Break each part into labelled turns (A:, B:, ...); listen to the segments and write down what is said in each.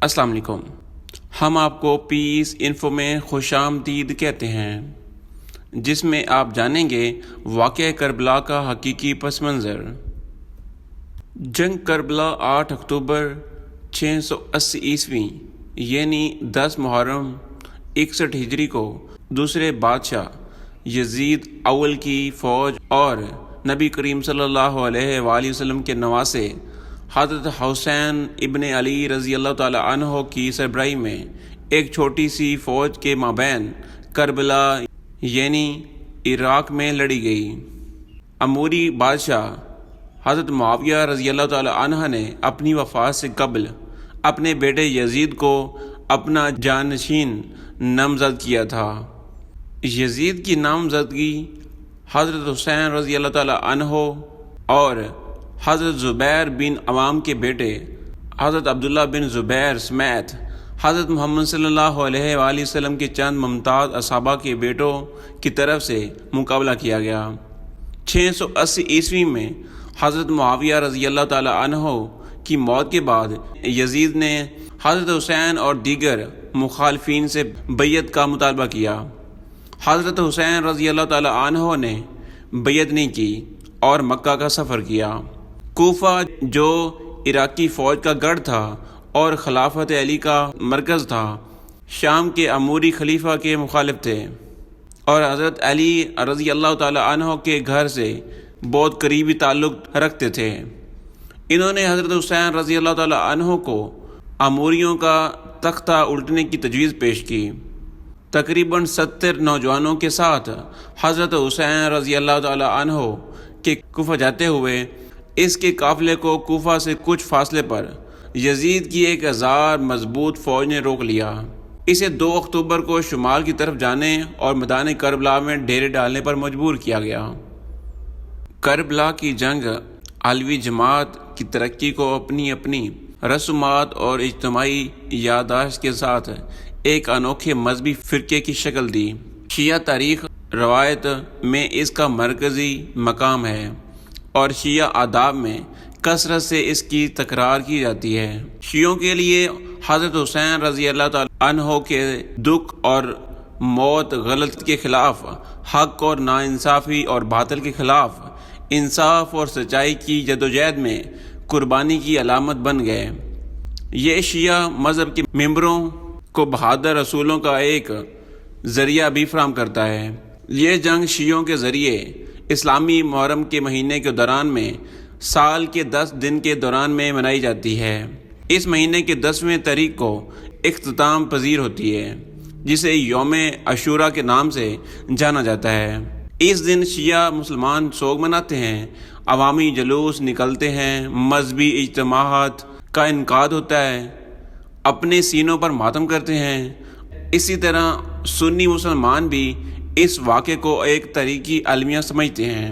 A: السلام علیکم۔ ہم آپ کو پیس انفو میں خوش آمدید کہتے ہیں، جس میں آپ جانیں گے واقعہ کربلا کا حقیقی پس منظر۔ جنگ کربلا 8 اکتوبر 680 عیسوی یعنی 10 محرم 61 ہجری کو دوسرے بادشاہ یزید اول کی فوج اور نبی کریم صلی اللہ علیہ وآلہ وسلم کے نواسے حضرت حسین ابن علی رضی اللہ تعالی عنہ کی سربراہی میں ایک چھوٹی سی فوج کے مابین کربلا یعنی عراق میں لڑی گئی۔ اموری بادشاہ حضرت معاویہ رضی اللہ تعالی عنہ نے اپنی وفات سے قبل اپنے بیٹے یزید کو اپنا جانشین نامزد کیا تھا۔ یزید کی نامزدگی حضرت حسین رضی اللہ تعالی عنہ اور حضرت زبیر بن عوام کے بیٹے حضرت عبداللہ بن زبیر سمیت حضرت محمد صلی اللہ علیہ وآلہ وسلم کے چند ممتاز اصحابہ کے بیٹوں کی طرف سے مقابلہ کیا گیا۔ 680 عیسوی میں حضرت معاویہ رضی اللہ تعالی عنہ کی موت کے بعد یزید نے حضرت حسین اور دیگر مخالفین سے بیعت کا مطالبہ کیا۔ حضرت حسین رضی اللہ تعالی عنہ نے بیعت نہیں کی اور مکہ کا سفر کیا۔ کوفہ جو عراقی فوج کا گڑھ تھا اور خلافت علی کا مرکز تھا، شام کے اموری خلیفہ کے مخالف تھے اور حضرت علی رضی اللہ تعالی عنہ کے گھر سے بہت قریبی تعلق رکھتے تھے۔ انہوں نے حضرت حسین رضی اللہ تعالی عنہ کو اموریوں کا تختہ الٹنے کی تجویز پیش کی۔ تقریباً 70 نوجوانوں کے ساتھ حضرت حسین رضی اللہ تعالی عنہ کے کوفہ جاتے ہوئے اس کے قافلے کو کوفہ سے کچھ فاصلے پر یزید کی 1000 مضبوط فوج نے روک لیا۔ اسے 2 اکتوبر کو شمال کی طرف جانے اور میدان کربلا میں ڈیرے ڈالنے پر مجبور کیا گیا۔ کربلا کی جنگ علوی جماعت کی ترقی کو اپنی اپنی رسومات اور اجتماعی یادداشت کے ساتھ ایک انوکھے مذہبی فرقے کی شکل دی۔ شیعہ تاریخ روایت میں اس کا مرکزی مقام ہے اور شیعہ آداب میں کثرت سے اس کی تکرار کی جاتی ہے۔ شیعوں کے لیے حضرت حسین رضی اللہ تعالی عنہ کے دکھ اور موت غلط کے خلاف حق اور ناانصافی اور باطل کے خلاف انصاف اور سچائی کی جدوجہد میں قربانی کی علامت بن گئے۔ یہ شیعہ مذہب کے ممبروں کو بہادر رسولوں کا ایک ذریعہ بھی فراہم کرتا ہے۔ یہ جنگ شیعوں کے ذریعے اسلامی محرم کے مہینے کے دوران میں سال کے 10 دن کے دوران میں منائی جاتی ہے۔ اس مہینے کے 10ویں تاریخ کو اختتام پذیر ہوتی ہے، جسے یوم عاشوراء کے نام سے جانا جاتا ہے۔ اس دن شیعہ مسلمان سوگ مناتے ہیں، عوامی جلوس نکلتے ہیں، مذہبی اجتماعات کا انعقاد ہوتا ہے، اپنے سینوں پر ماتم کرتے ہیں۔ اسی طرح سنی مسلمان بھی اس واقعے کو ایک تاریخی المیہ سمجھتے ہیں۔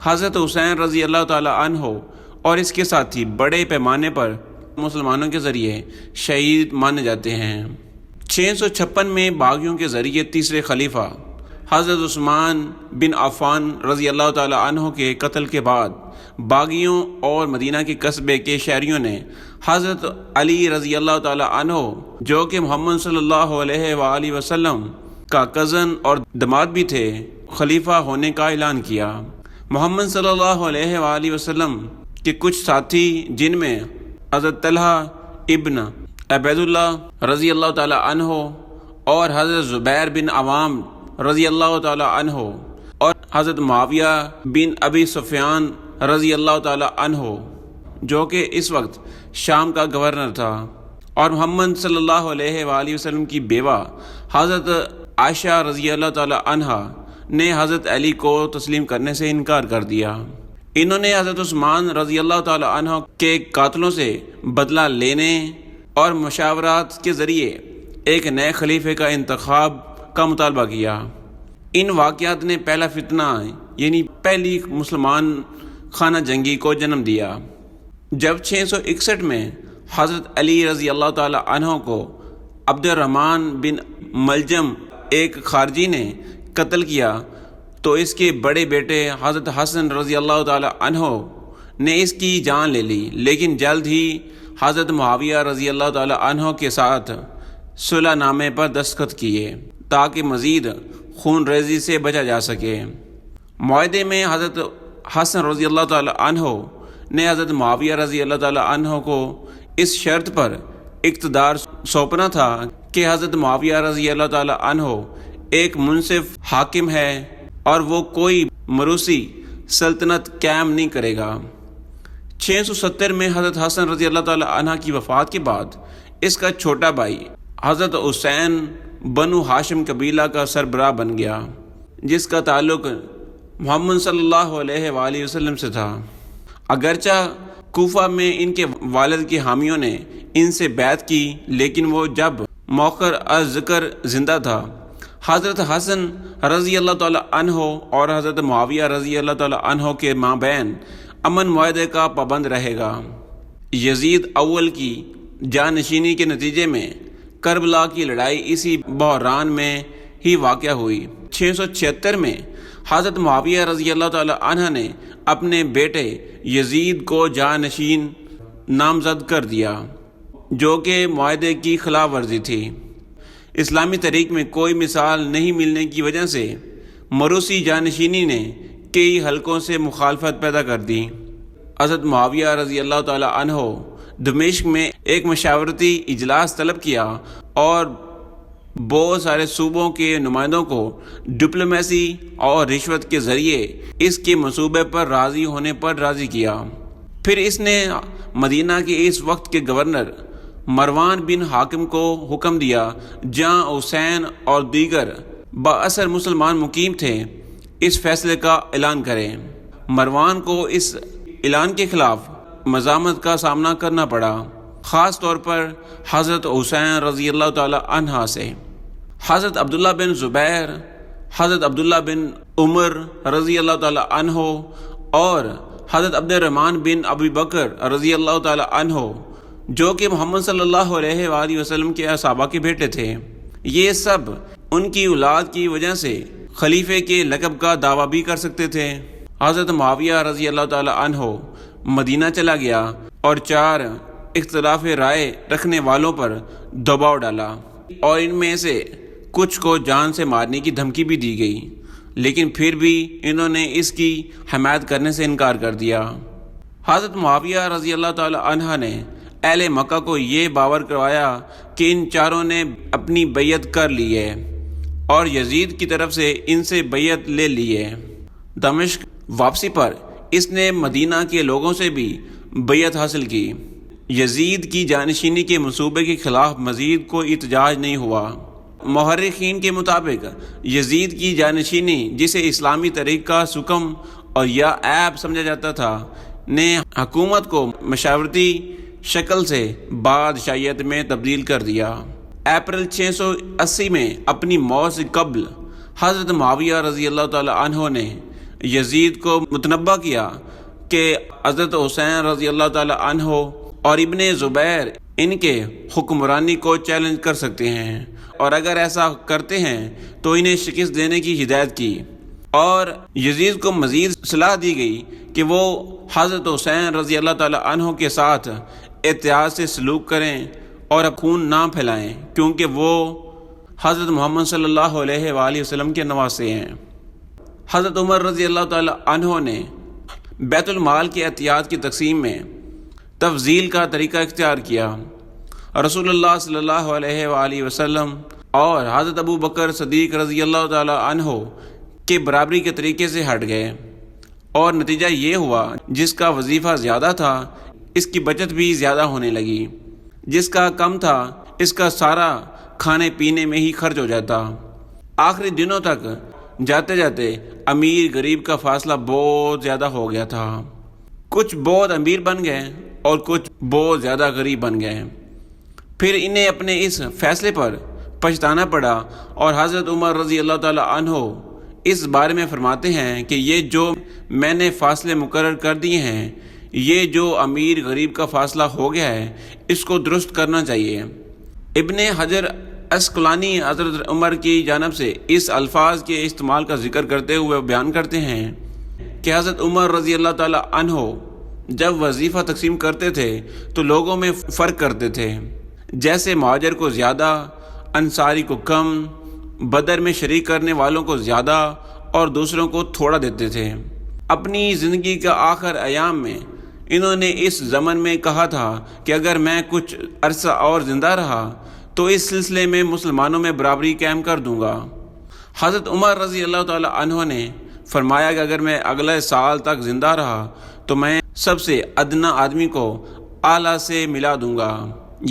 A: حضرت حسین رضی اللہ تعالی عنہ اور اس کے ساتھی بڑے پیمانے پر مسلمانوں کے ذریعے شہید مانے جاتے ہیں۔ 656 میں باغیوں کے ذریعے تیسرے خلیفہ حضرت عثمان بن عفان رضی اللہ تعالی عنہ کے قتل کے بعد باغیوں اور مدینہ کے قصبے کے شہریوں نے حضرت علی رضی اللہ تعالی عنہ جو کہ محمد صلی اللہ علیہ وآلہ وسلم کا کزن اور داماد بھی تھے، خلیفہ ہونے کا اعلان کیا۔ محمد صلی اللہ علیہ وآلہ وسلم کے کچھ ساتھی، جن میں حضرت طلحہ ابن عبید اللہ رضی اللہ تعالی عنہ اور حضرت زبیر بن عوام رضی اللہ تعالی عنہ اور حضرت معاویہ بن ابی سفیان رضی اللہ تعالی عنہ جو کہ اس وقت شام کا گورنر تھا، اور محمد صلی اللہ علیہ وآلہ وسلم کی بیوہ حضرت عائشہ رضی اللہ تعالی عنہا نے حضرت علی کو تسلیم کرنے سے انکار کر دیا۔ انہوں نے حضرت عثمان رضی اللہ تعالی عنہ کے قاتلوں سے بدلہ لینے اور مشاورات کے ذریعے ایک نئے خلیفے کا انتخاب کا مطالبہ کیا۔ ان واقعات نے پہلا فتنہ یعنی پہلی مسلمان خانہ جنگی کو جنم دیا۔ جب 661 میں حضرت علی رضی اللہ تعالی عنہ کو عبد الرحمن بن ملجم ایک خارجی نے قتل کیا تو اس کے بڑے بیٹے حضرت حسن رضی اللہ تعالی عنہ نے اس کی جان لے لی، لیکن جلد ہی حضرت معاویہ رضی اللہ تعالی عنہ کے ساتھ صلح نامے پر دستخط کیے تاکہ مزید خون ریزی سے بچا جا سکے۔ معاہدے میں حضرت حسن رضی اللہ تعالی عنہ نے حضرت معاویہ رضی اللہ تعالی عنہ کو اس شرط پر اقتدار سونپنا تھا کہ حضرت معاویہ رضی اللہ تعالی عنہ ایک منصف حاکم ہے اور وہ کوئی موروثی سلطنت قائم نہیں کرے گا۔ 670 میں حضرت حسن رضی اللہ تعالی عنہ کی وفات کے بعد اس کا چھوٹا بھائی حضرت حسین بنو ہاشم قبیلہ کا سربراہ بن گیا، جس کا تعلق محمد صلی اللہ علیہ وآلہ وسلم سے تھا۔ اگرچہ کوفہ میں ان کے والد کے حامیوں نے ان سے بیعت کی، لیکن وہ جب موخر الذکر زندہ تھا، حضرت حسن رضی اللہ تعالی عنہ اور حضرت معاویہ رضی اللہ تعالی عنہ کے مابین امن معاہدے کا پابند رہے گا۔ یزید اول کی جانشینی کے نتیجے میں کربلا کی لڑائی اسی بحران میں ہی واقع ہوئی۔ 676 میں حضرت معاویہ رضی اللہ تعالی عنہ نے اپنے بیٹے یزید کو جانشین نامزد کر دیا، جو کہ معاہدے کی خلاف ورزی تھی۔ اسلامی تاریخ میں کوئی مثال نہیں ملنے کی وجہ سے موروثی جانشینی نے کئی حلقوں سے مخالفت پیدا کر دی۔ حضرت معاویہ رضی اللہ تعالی عنہ دمشق میں ایک مشاورتی اجلاس طلب کیا اور بہت سارے صوبوں کے نمائندوں کو ڈپلومیسی اور رشوت کے ذریعے اس کے منصوبے پر راضی ہونے پر راضی کیا۔ پھر اس نے مدینہ کے اس وقت کے گورنر مروان بن حاکم کو حکم دیا، جہاں حسین اور دیگر بااثر مسلمان مقیم تھے، اس فیصلے کا اعلان کریں۔ مروان کو اس اعلان کے خلاف مزاحمت کا سامنا کرنا پڑا، خاص طور پر حضرت حسین رضی اللہ تعالی عنہ سے۔ حضرت عبداللہ بن زبیر، حضرت عبداللہ بن عمر رضی اللہ تعالی عنہ اور حضرت عبد الرحمن بن ابی بکر رضی اللہ تعالی عنہ، جو کہ محمد صلی اللہ علیہ وآلہ وسلم کے صحابہ کے بیٹے تھے، یہ سب ان کی اولاد کی وجہ سے خلیفے کے لقب کا دعویٰ بھی کر سکتے تھے۔ حضرت معاویہ رضی اللہ تعالی عنہ مدینہ چلا گیا اور 4 اختلاف رائے رکھنے والوں پر دباؤ ڈالا اور ان میں سے کچھ کو جان سے مارنے کی دھمکی بھی دی گئی، لیکن پھر بھی انہوں نے اس کی حمایت کرنے سے انکار کر دیا۔ حضرت معاویہ رضی اللہ تعالی عنہ نے اہل مکہ کو یہ باور کروایا کہ ان 4 نے اپنی بیعت کر لی ہے اور یزید کی طرف سے ان سے بیعت لے لی ہے۔ دمشق واپسی پر اس نے مدینہ کے لوگوں سے بھی بیعت حاصل کی۔ یزید کی جانشینی کے منصوبے کے خلاف مزید کوئی احتجاج نہیں ہوا۔ محرخین کے مطابق یزید کی جانشینی، جسے اسلامی تاریخ کا سکم اور یا عیب سمجھا جاتا تھا، نے حکومت کو مشاورتی شکل سے بادشاہیت میں تبدیل کر دیا۔ اپریل 680 میں اپنی موت سے قبل حضرت معاویہ رضی اللہ تعالی عنہ نے یزید کو متنبہ کیا کہ حضرت حسین رضی اللہ تعالی عنہ اور ابن زبیر ان کے حکمرانی کو چیلنج کر سکتے ہیں، اور اگر ایسا کرتے ہیں تو انہیں شکست دینے کی ہدایت کی، اور یزید کو مزید صلاح دی گئی کہ وہ حضرت حسین رضی اللہ تعالی عنہ کے ساتھ احتیاط سے سلوک کریں اور خون نہ پھیلائیں، کیونکہ وہ حضرت محمد صلی اللہ علیہ وآلہ وسلم کے نواسے ہیں۔ حضرت عمر رضی اللہ تعالی عنہ نے بیت المال کی احتیاط کی تقسیم میں تفضیل کا طریقہ اختیار کیا۔ رسول اللہ صلی اللہ علیہ وآلہ وسلم اور حضرت ابو بکر صدیق رضی اللہ تعالی عنہ کے برابری کے طریقے سے ہٹ گئے، اور نتیجہ یہ ہوا جس کا وظیفہ زیادہ تھا اس کی بچت بھی زیادہ ہونے لگی، جس کا کم تھا اس کا سارا کھانے پینے میں ہی خرچ ہو جاتا۔ آخری دنوں تک جاتے جاتے امیر غریب کا فاصلہ بہت زیادہ ہو گیا تھا۔ کچھ بہت امیر بن گئے اور کچھ بہت زیادہ غریب بن گئے۔ پھر انہیں اپنے اس فیصلے پر پچھتانا پڑا، اور حضرت عمر رضی اللہ تعالی عنہ اس بارے میں فرماتے ہیں کہ یہ جو میں نے فاصلے مقرر کر دیے ہیں، یہ جو امیر غریب کا فاصلہ ہو گیا ہے، اس کو درست کرنا چاہیے۔ ابن حجر اسقلانی حضرت عمر کی جانب سے اس الفاظ کے استعمال کا ذکر کرتے ہوئے بیان کرتے ہیں کہ حضرت عمر رضی اللہ تعالی عنہ جب وظیفہ تقسیم کرتے تھے تو لوگوں میں فرق کرتے تھے، جیسے مہاجر کو زیادہ، انصاری کو کم، بدر میں شریک کرنے والوں کو زیادہ اور دوسروں کو تھوڑا دیتے تھے۔ اپنی زندگی کا آخر ایام میں انہوں نے اس ضمن میں کہا تھا کہ اگر میں کچھ عرصہ اور زندہ رہا تو اس سلسلے میں مسلمانوں میں برابری قائم کر دوں گا۔ حضرت عمر رضی اللہ تعالی عنہ نے فرمایا کہ اگر میں اگلے سال تک زندہ رہا تو میں سب سے ادنا آدمی کو اعلیٰ سے ملا دوں گا،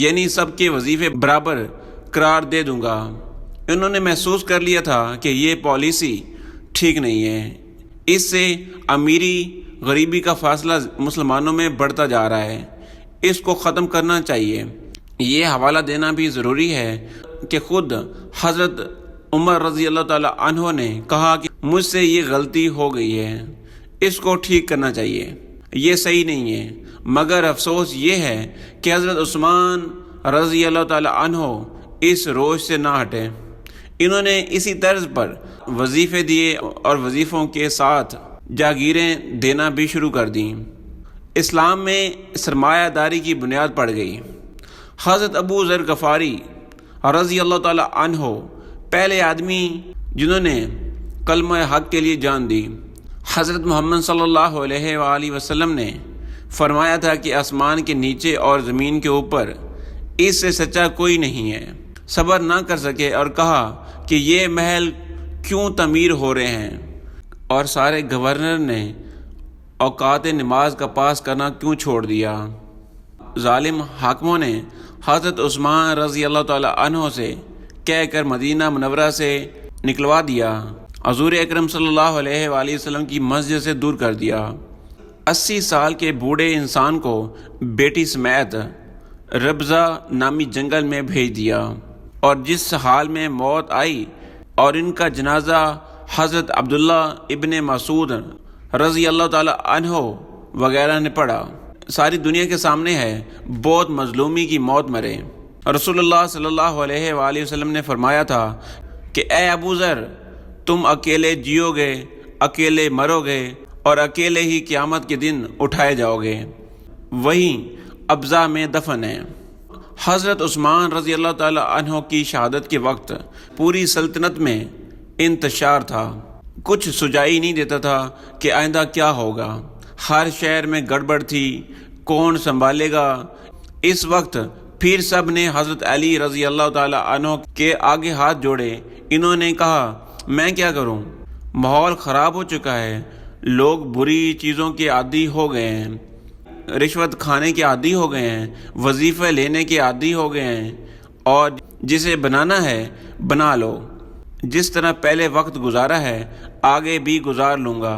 A: یعنی سب کے وظیفے برابر قرار دے دوں گا۔ انہوں نے محسوس کر لیا تھا کہ یہ پالیسی ٹھیک نہیں ہے، اس سے امیری غریبی کا فاصلہ مسلمانوں میں بڑھتا جا رہا ہے، اس کو ختم کرنا چاہیے۔ یہ حوالہ دینا بھی ضروری ہے کہ خود حضرت عمر رضی اللہ تعالی عنہ نے کہا کہ مجھ سے یہ غلطی ہو گئی ہے، اس کو ٹھیک کرنا چاہیے، یہ صحیح نہیں ہے۔ مگر افسوس یہ ہے کہ حضرت عثمان رضی اللہ تعالی عنہ اس روش سے نہ ہٹے۔ انہوں نے اسی طرز پر وظیفے دیے اور وظیفوں کے ساتھ جاگیریں دینا بھی شروع کر دیں۔ اسلام میں سرمایہ داری کی بنیاد پڑ گئی۔ حضرت ابو ذر غفاری رضی اللہ تعالی عنہ پہلے آدمی جنہوں نے کلمہ حق کے لیے جان دی۔ حضرت محمد صلی اللہ علیہ وآلہ وسلم نے فرمایا تھا کہ آسمان کے نیچے اور زمین کے اوپر اس سے سچا کوئی نہیں ہے۔ صبر نہ کر سکے اور کہا کہ یہ محل کیوں تعمیر ہو رہے ہیں، اور سارے گورنر نے اوقات نماز کا پاس کرنا کیوں چھوڑ دیا۔ ظالم حاکموں نے حضرت عثمان رضی اللہ تعالی عنہ سے کہہ کر مدینہ منورہ سے نکلوا دیا، حضور اکرم صلی اللہ علیہ وآلہ وسلم کی مسجد سے دور کر دیا۔ 80 سال کے بوڑھے انسان کو بیٹی سمیت ربضہ نامی جنگل میں بھیج دیا، اور جس حال میں موت آئی اور ان کا جنازہ حضرت عبداللہ ابن مسعود رضی اللہ تعالی عنہ وغیرہ نے پڑھا، ساری دنیا کے سامنے ہے، بہت مظلومی کی موت مرے۔ رسول اللہ صلی اللہ علیہ وآلہ وسلم نے فرمایا تھا کہ اے ابو ذر، تم اکیلے جیو گے، اکیلے مرو گے اور اکیلے ہی قیامت کے دن اٹھائے جاؤ گے، وہیں ابضا میں دفن ہے۔ حضرت عثمان رضی اللہ تعالی عنہ کی شہادت کے وقت پوری سلطنت میں انتشار تھا، کچھ سجائی نہیں دیتا تھا کہ آئندہ کیا ہوگا، ہر شہر میں گڑبڑ تھی، کون سنبھالے گا۔ اس وقت پھر سب نے حضرت علی رضی اللہ تعالی عنہ کے آگے ہاتھ جوڑے۔ انہوں نے کہا میں کیا کروں، ماحول خراب ہو چکا ہے، لوگ بری چیزوں کے عادی ہو گئے ہیں، رشوت کھانے کے عادی ہو گئے ہیں، وظیفے لینے کے عادی ہو گئے ہیں، اور جسے بنانا ہے بنا لو، جس طرح پہلے وقت گزارا ہے آگے بھی گزار لوں گا۔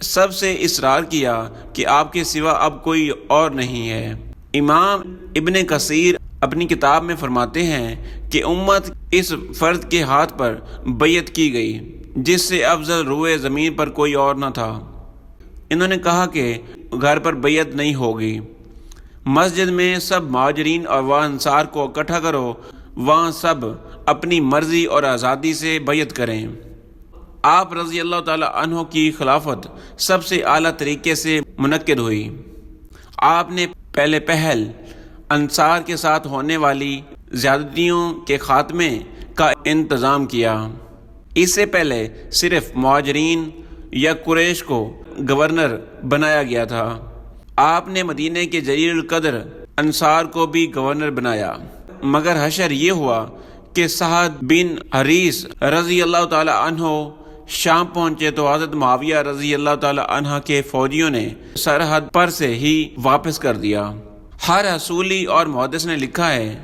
A: سب سے اصرار کیا کہ آپ کے سوا اب کوئی اور نہیں ہے۔ امام ابن کثیر اپنی کتاب میں فرماتے ہیں کہ امت اس فرد کے ہاتھ پر بیعت کی گئی جس سے افضل روئے زمین پر کوئی اور نہ تھا۔ انہوں نے کہا کہ گھر پر بیعت نہیں ہوگی، مسجد میں سب مہاجرین اور انصار کو اکٹھا کرو، وہاں سب اپنی مرضی اور آزادی سے بیعت کریں۔ آپ رضی اللہ تعالی عنہ کی خلافت سب سے اعلیٰ طریقے سے منعقد ہوئی۔ آپ نے پہلے پہل انصار کے ساتھ ہونے والی زیادتیوں کے خاتمے کا انتظام کیا۔ اس سے پہلے صرف مہاجرین یا قریش کو گورنر بنایا گیا تھا۔ آپ نے مدینے کے جلیل القدر انصار کو بھی گورنر بنایا، مگر حشر یہ ہوا کہ سعد بن حریث رضی اللہ تعالی عنہ شام پہنچے تو حضرت معاویہ رضی اللہ تعالی عنہ کے فوجیوں نے سرحد پر سے ہی واپس کر دیا۔ ہر اصولی اور محدث نے لکھا ہے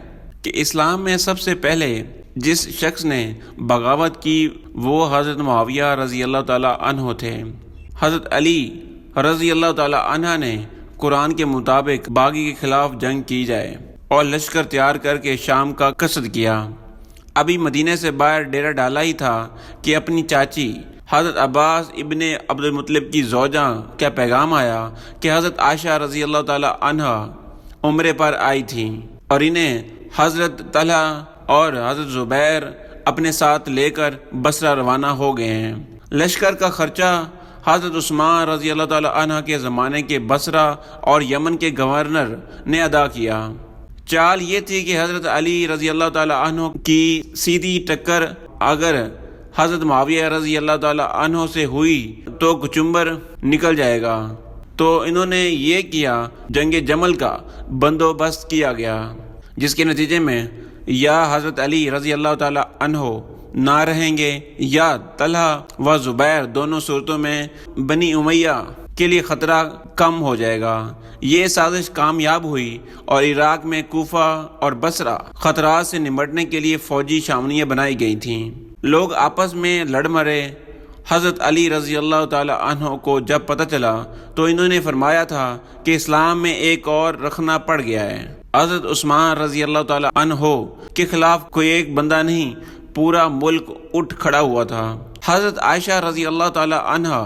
A: کہ اسلام میں سب سے پہلے جس شخص نے بغاوت کی وہ حضرت معاویہ رضی اللہ تعالی عنہ تھے۔ حضرت علی رضی اللہ تعالی عنہ نے قرآن کے مطابق باغی کے خلاف جنگ کی جائے اور لشکر تیار کر کے شام کا قصد کیا۔ ابھی مدینے سے باہر ڈیرا ڈالا ہی تھا کہ اپنی چاچی حضرت عباس ابن عبد المطلب کی زوجہ کا پیغام آیا کہ حضرت عائشہ رضی اللہ تعالی عنہ عمرے پر آئی تھیں اور انہیں حضرت طلحہ اور حضرت زبیر اپنے ساتھ لے کر بصرہ روانہ ہو گئے ہیں۔ لشکر کا خرچہ حضرت عثمان رضی اللہ تعالی عنہ کے زمانے کے بصرہ اور یمن کے گورنر نے ادا کیا۔ چال یہ تھی کہ حضرت علی رضی اللہ تعالی عنہ کی سیدھی ٹکر اگر حضرت معاویہ رضی اللہ تعالی عنہ سے ہوئی تو کچمبر نکل جائے گا، تو انہوں نے یہ کیا، جنگ جمل کا بندوبست کیا گیا، جس کے نتیجے میں یا حضرت علی رضی اللہ تعالی عنہ نہ رہیں گے یا طلحہ و زبیر، دونوں صورتوں میں بنی امیہ کے لیے خطرہ کم ہو جائے گا۔ یہ سازش کامیاب ہوئی اور عراق میں کوفہ اور بصرہ خطرات سے نمٹنے کے لیے فوجی چھاونیاں بنائی گئی تھیں۔ لوگ آپس میں لڑ مرے۔ حضرت علی رضی اللہ تعالی عنہ کو جب پتہ چلا تو انہوں نے فرمایا تھا کہ اسلام میں ایک اور رکھنا پڑ گیا ہے۔ حضرت عثمان رضی اللہ تعالی عنہ کے خلاف کوئی ایک بندہ نہیں، پورا ملک اٹھ کھڑا ہوا تھا۔ حضرت عائشہ رضی اللہ تعالی عنہ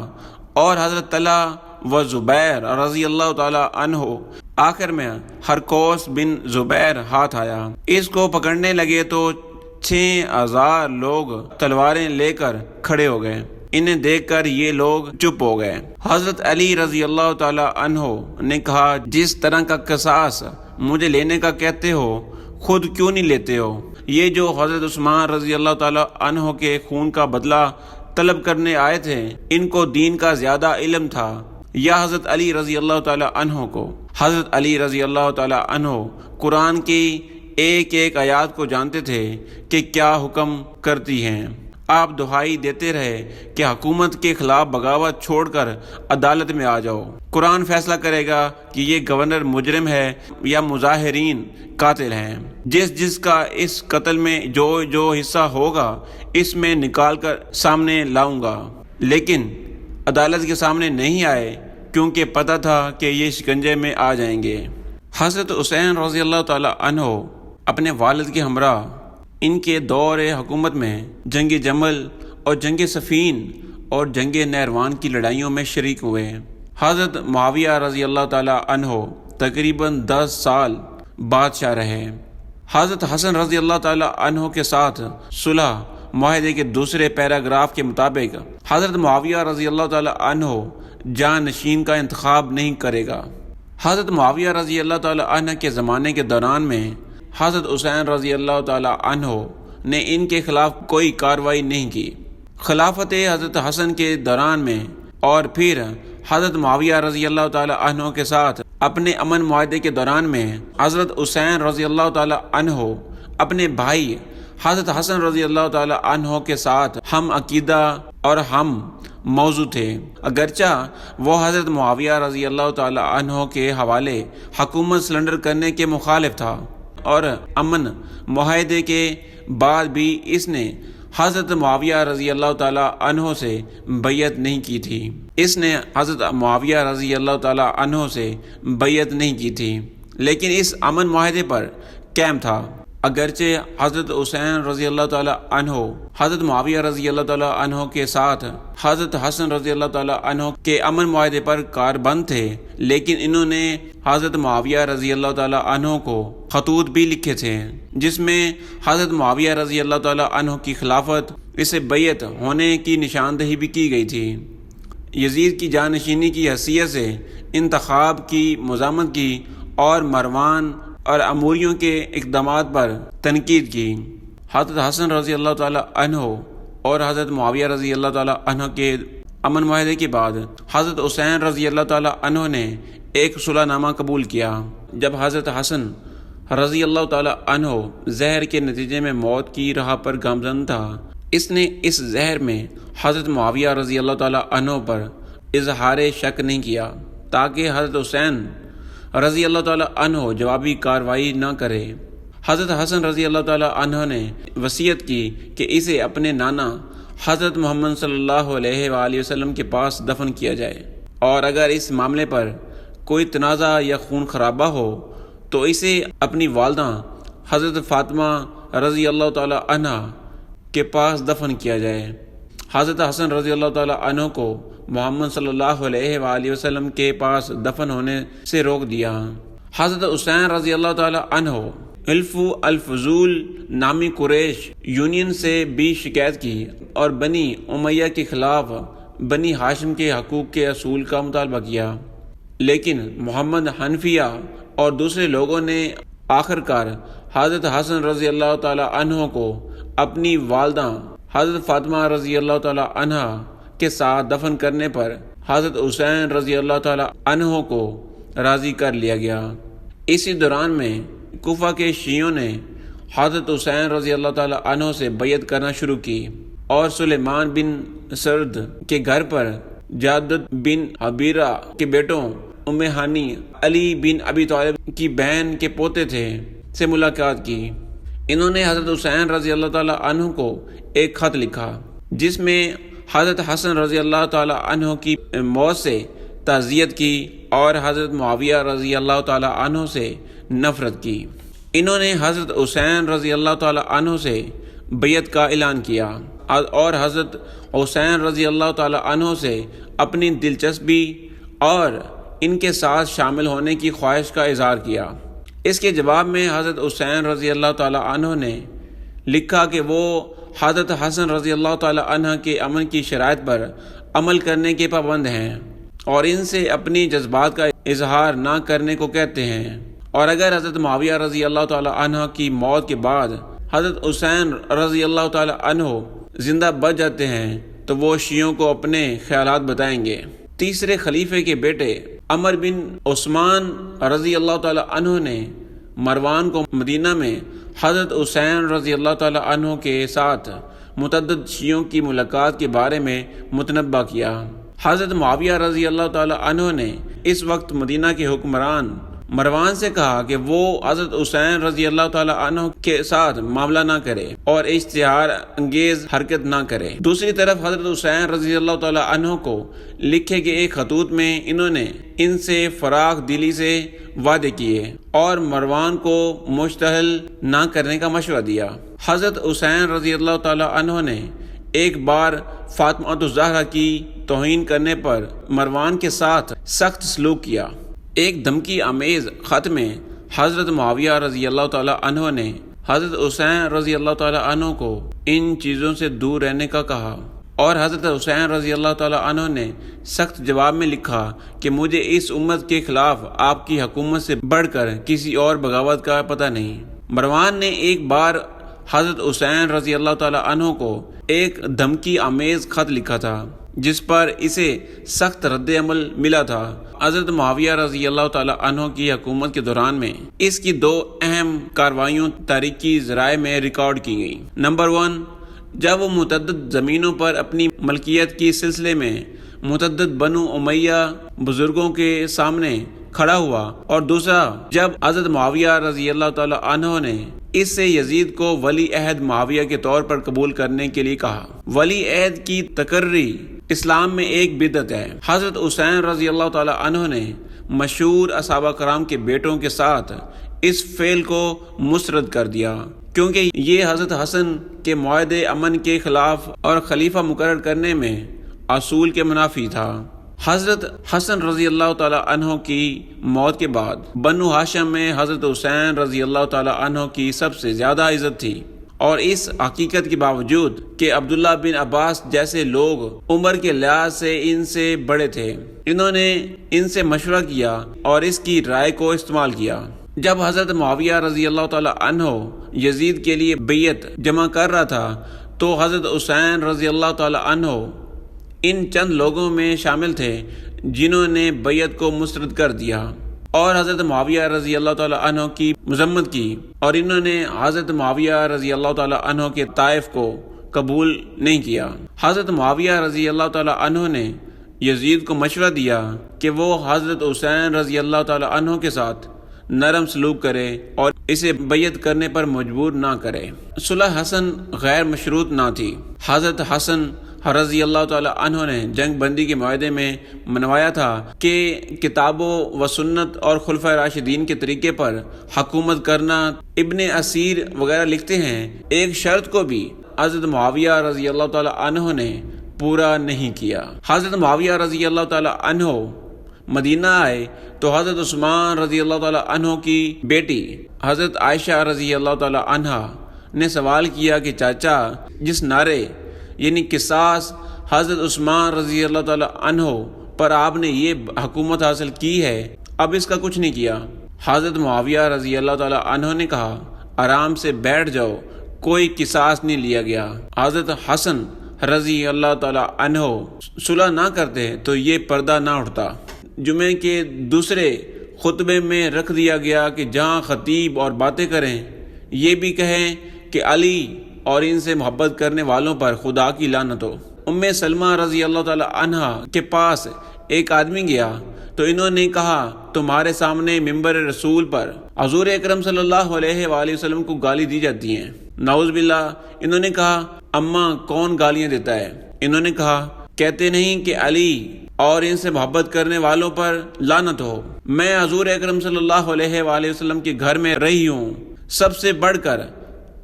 A: اور حضرت طلحہ و زبیر رضی اللہ تعالی عنہ، آخر میں حرقوس بن زبیر ہاتھ آیا، اس کو پکڑنے لگے تو 6000 لوگ تلواریں لے کر کھڑے ہو گئے۔ انہیں دیکھ کر یہ لوگ چپ ہو گئے۔ حضرت علی رضی اللہ تعالی عنہ نے کہا، جس طرح کا قصاص مجھے لینے کا کہتے ہو خود کیوں نہیں لیتے ہو؟ یہ جو حضرت عثمان رضی اللہ تعالی عنہ کے خون کا بدلہ طلب کرنے آئے تھے، ان کو دین کا زیادہ علم تھا یا حضرت علی رضی اللہ تعالی عنہ کو؟ حضرت علی رضی اللہ تعالی عنہ قرآن کی ایک ایک آیات کو جانتے تھے کہ کیا حکم کرتی ہیں۔ آپ دہائی دیتے رہے کہ حکومت کے خلاف بغاوت چھوڑ کر عدالت میں آ جاؤ، قرآن فیصلہ کرے گا کہ یہ گورنر مجرم ہے یا مظاہرین قاتل ہیں۔ جس کا اس قتل میں جو حصہ ہوگا اس میں نکال کر سامنے لاؤں گا، لیکن عدالت کے سامنے نہیں آئے کیونکہ پتہ تھا کہ یہ شکنجے میں آ جائیں گے۔ حضرت حسین رضی اللہ تعالی عنہ اپنے والد کے ہمراہ ان کے دور حکومت میں جنگ جمل اور جنگ صفین اور جنگ نہروان کی لڑائیوں میں شریک ہوئے۔ حضرت معاویہ رضی اللہ تعالی عنہ تقریباً 10 سال بادشاہ رہے۔ حضرت حسن رضی اللہ تعالی عنہ کے ساتھ صلح معاہدے کے دوسرے پیراگراف کے مطابق حضرت معاویہ رضی اللہ تعالی عنہ جانشین کا انتخاب نہیں کرے گا۔ حضرت معاویہ رضی اللہ تعالی عنہ کے زمانے کے دوران میں حضرت حسین رضی اللہ تعالی عنہ نے ان کے خلاف کوئی کارروائی نہیں کی۔ خلافت حضرت حسن کے دوران میں اور پھر حضرت معاویہ رضی اللہ تعالی عنہ کے ساتھ اپنے امن معاہدے کے دوران میں حضرت حسین رضی اللہ تعالی عنہ اپنے بھائی حضرت حسن رضی اللہ تعالی عنہ کے ساتھ ہم عقیدہ اور ہم موضوع تھے، اگرچہ وہ حضرت معاویہ رضی اللہ تعالی عنہ کے حوالے حکومت سلنڈر کرنے کے مخالف تھا، اور امن معاہدے کے بعد بھی اس نے حضرت معاویہ رضی اللہ تعالی عنہ سے بیعت نہیں کی تھی۔ اس نے حضرت معاویہ رضی اللہ تعالی عنہ سے بیعت نہیں کی تھی، لیکن اس امن معاہدے پر قائم تھا، اگرچہ حضرت حسین رضی اللہ تعالی عنہ حضرت معاویہ رضی اللہ تعالی عنہ کے ساتھ حضرت حسن رضی اللہ تعالی عنہ کے امن معاہدے پر کاربند تھے، لیکن انہوں نے حضرت معاویہ رضی اللہ تعالی عنہ کو خطوط بھی لکھے تھے جس میں حضرت معاویہ رضی اللہ تعالی عنہ کی خلافت اسے بیعت ہونے کی نشاندہی بھی کی گئی تھی۔ یزید کی جانشینی کی حیثیت سے انتخاب کی مذمت کی اور مروان اور اموریوں کے اقدامات پر تنقید کی۔ حضرت حسن رضی اللہ تعالی عنہ اور حضرت معاویہ رضی اللہ تعالی عنہ کے امن معاہدے کے بعد حضرت حسین رضی اللہ تعالی عنہ نے ایک صلح نامہ قبول کیا۔ جب حضرت حسن رضی اللہ تعالی عنہ زہر کے نتیجے میں موت کی راہ پر گامزن تھا، اس نے اس زہر میں حضرت معاویہ رضی اللہ تعالی عنہ پر اظہار شک نہیں کیا تاکہ حضرت حسین رضی اللہ تعالی عنہ جوابی کارروائی نہ کرے۔ حضرت حسن رضی اللہ تعالی عنہ نے وصیت کی کہ اسے اپنے نانا حضرت محمد صلی اللہ علیہ وآلہ وسلم کے پاس دفن کیا جائے، اور اگر اس معاملے پر کوئی تنازع یا خون خرابہ ہو تو اسے اپنی والدہ حضرت فاطمہ رضی اللہ تعالی عنہ کے پاس دفن کیا جائے۔ حضرت حسن رضی اللہ تعالی عنہ کو محمد صلی اللہ علیہ وآلہ وسلم کے پاس دفن ہونے سے روک دیا۔ حضرت حسین رضی اللہ تعالی عنہ حلف الفضول نامی قریش یونین سے بھی شکایت کی اور بنی امیہ کے خلاف بنی ہاشم کے حقوق کے اصول کا مطالبہ کیا، لیکن محمد حنفیہ اور دوسرے لوگوں نے آخر کار حضرت حسن رضی اللہ تعالیٰ عنہ کو اپنی والدہ حضرت فاطمہ رضی اللہ تعالیٰ عنہ کے ساتھ دفن کرنے پر حضرت حسین رضی اللہ تعالیٰ عنہ کو راضی کر لیا گیا۔ اسی دوران میں کوفہ کے شیعوں نے حضرت حسین رضی اللہ تعالیٰ عنہ سے بیعت کرنا شروع کی اور سلیمان بن سرد کے گھر پر جادت بن حبیرہ کے بیٹوں ام ہانی علی بن ابی طالب کی بہن کے پوتے تھے سے ملاقات کی۔ انہوں نے حضرت حسین رضی اللہ تعالیٰ عنہ کو ایک خط لکھا جس میں حضرت حسن رضی اللہ تعالیٰ عنہ کی موت سے تعزیت کی اور حضرت معاویہ رضی اللہ تعالیٰ عنہ سے نفرت کی۔ انہوں نے حضرت حسین رضی اللہ تعالیٰ عنہ سے بیعت کا اعلان کیا اور حضرت حسین رضی اللہ تعالیٰ عنہ سے اپنی دلچسپی اور ان کے ساتھ شامل ہونے کی خواہش کا اظہار کیا۔ اس کے جواب میں حضرت حسین رضی اللہ تعالیٰ عنہ نے لکھا کہ وہ حضرت حسن رضی اللہ تعالیٰ عنہ کے امن کی شرائط پر عمل کرنے کے پابند ہیں اور ان سے اپنی جذبات کا اظہار نہ کرنے کو کہتے ہیں، اور اگر حضرت معاویہ رضی اللہ تعالیٰ عنہ کی موت کے بعد حضرت حسین رضی اللہ تعالیٰ عنہ زندہ بچ جاتے ہیں تو وہ شیعوں کو اپنے خیالات بتائیں گے۔ تیسرے خلیفے کے بیٹے عمر بن عثمان رضی اللہ تعالیٰ عنہ نے مروان کو مدینہ میں حضرت حسین رضی اللہ تعالیٰ عنہ کے ساتھ متعدد شیعوں کی ملاقات کے بارے میں متنبہ کیا۔ حضرت معاویہ رضی اللہ تعالیٰ عنہ نے اس وقت مدینہ کے حکمران مروان سے کہا کہ وہ حضرت حسین رضی اللہ تعالیٰ عنہ کے ساتھ معاملہ نہ کرے اور اشتہار انگیز حرکت نہ کرے۔ دوسری طرف حضرت حسین رضی اللہ تعالیٰ عنہ کو لکھے گئے ایک خطوط میں انہوں نے ان سے فراخ دلی سے وعدے کیے اور مروان کو مشتعل نہ کرنے کا مشورہ دیا۔ حضرت حسین رضی اللہ تعالیٰ عنہ نے ایک بار فاطمہ الزہرا کی توہین کرنے پر مروان کے ساتھ سخت سلوک کیا۔ ایک دھمکی آمیز خط میں حضرت معاویہ رضی اللہ تعالیٰ عنہ نے حضرت حسین رضی اللہ تعالیٰ عنہ کو ان چیزوں سے دور رہنے کا کہا، اور حضرت حسین رضی اللہ تعالیٰ عنہ نے سخت جواب میں لکھا کہ مجھے اس امت کے خلاف آپ کی حکومت سے بڑھ کر کسی اور بغاوت کا پتہ نہیں۔ مروان نے ایک بار حضرت حسین رضی اللہ تعالیٰ عنہ کو ایک دھمکی آمیز خط لکھا تھا جس پر اسے سخت رد عمل ملا تھا۔ حضرت معاویہ رضی اللہ تعالیٰ عنہ کی حکومت کے دوران میں اس کی دو اہم کارروائیوں تاریخی ذرائع میں ریکارڈ کی گئی۔ نمبر 1، جب وہ متعدد زمینوں پر اپنی ملکیت کی سلسلے میں متعدد بنو امیہ بزرگوں کے سامنے کھڑا ہوا، اور دوسرا جب حضرت معاویہ رضی اللہ تعالیٰ عنہ نے اس سے یزید کو ولی عہد معاویہ کے طور پر قبول کرنے کے لیے کہا۔ ولی عہد کی تقرری اسلام میں ایک بدعت ہے۔ حضرت حسین رضی اللہ تعالیٰ عنہ نے مشہور صحابہ کرام کے بیٹوں کے ساتھ اس فعل کو مسترد کر دیا، کیونکہ یہ حضرت حسن کے معاہدے امن کے خلاف اور خلیفہ مقرر کرنے میں اصول کے منافی تھا۔ حضرت حسن رضی اللہ تعالیٰ عنہ کی موت کے بعد بنو ہاشم میں حضرت حسین رضی اللہ تعالیٰ عنہ کی سب سے زیادہ عزت تھی، اور اس حقیقت کے باوجود کہ عبداللہ بن عباس جیسے لوگ عمر کے لحاظ سے ان سے بڑے تھے، انہوں نے ان سے مشورہ کیا اور اس کی رائے کو استعمال کیا۔ جب حضرت معاویہ رضی اللہ تعالیٰ عنہ یزید کے لیے بیعت جمع کر رہا تھا تو حضرت حسین رضی اللہ تعالیٰ عنہ ان چند لوگوں میں شامل تھے جنہوں نے بیعت کو مسترد کر دیا اور حضرت معاویہ رضی اللہ تعالیٰ عنہ کی مذمت کی، اور انہوں نے حضرت معاویہ رضی اللہ تعالیٰ عنہ کے طائف کو قبول نہیں کیا۔ حضرت معاویہ رضی اللہ تعالیٰ عنہ نے یزید کو مشورہ دیا کہ وہ حضرت حسین رضی اللہ تعالیٰ عنہ کے ساتھ نرم سلوک کرے اور اسے بیعت کرنے پر مجبور نہ کرے۔ صلح حسن غیر مشروط نہ تھی۔ حضرت حسن رضی اللہ تعالیٰ عنہ نے جنگ بندی کے معاہدے میں منوایا تھا کہ کتاب و سنت اور خلفۂ راشدین کے طریقے پر حکومت کرنا۔ ابن اسیر وغیرہ لکھتے ہیں ایک شرط کو بھی حضرت معاویہ رضی اللہ تعالیٰ عنہ نے پورا نہیں کیا۔ حضرت معاویہ رضی اللہ تعالیٰ عنہ مدینہ آئے تو حضرت عثمان رضی اللہ تعالیٰ عنہ کی بیٹی حضرت عائشہ رضی اللہ تعالیٰ عنہ نے سوال کیا کہ چاچا، جس نعرے یعنی قصاص حضرت عثمان رضی اللہ تعالی عنہ پر آپ نے یہ حکومت حاصل کی ہے، اب اس کا کچھ نہیں کیا۔ حضرت معاویہ رضی اللہ تعالی عنہ نے کہا آرام سے بیٹھ جاؤ، کوئی قصاص نہیں لیا گیا۔ حضرت حسن رضی اللہ تعالی عنہ صلح نہ کرتے تو یہ پردہ نہ اٹھتا۔ جمعے کے دوسرے خطبے میں رکھ دیا گیا کہ جہاں خطیب اور باتیں کریں یہ بھی کہیں کہ علی اور ان سے محبت کرنے والوں پر خدا کی لعنت ہو۔ سلمہ رضی اللہ تعالی عنہ کے پاس ایک آدمی گیا تو انہوں نے کہا تمہارے سامنے ممبر رسول پر حضور اکرم صلی اللہ علیہ وآلہ وسلم کو گالی دی جاتی ہیں۔ نعوذ باللہ۔ انہوں نے کہا اماں کون گالیاں دیتا ہے؟ انہوں نے کہا کہتے نہیں کہ علی اور ان سے محبت کرنے والوں پر لعنت ہو۔ میں حضور اکرم صلی اللہ علیہ وآلہ وسلم کے گھر میں رہی ہوں، سب سے بڑھ کر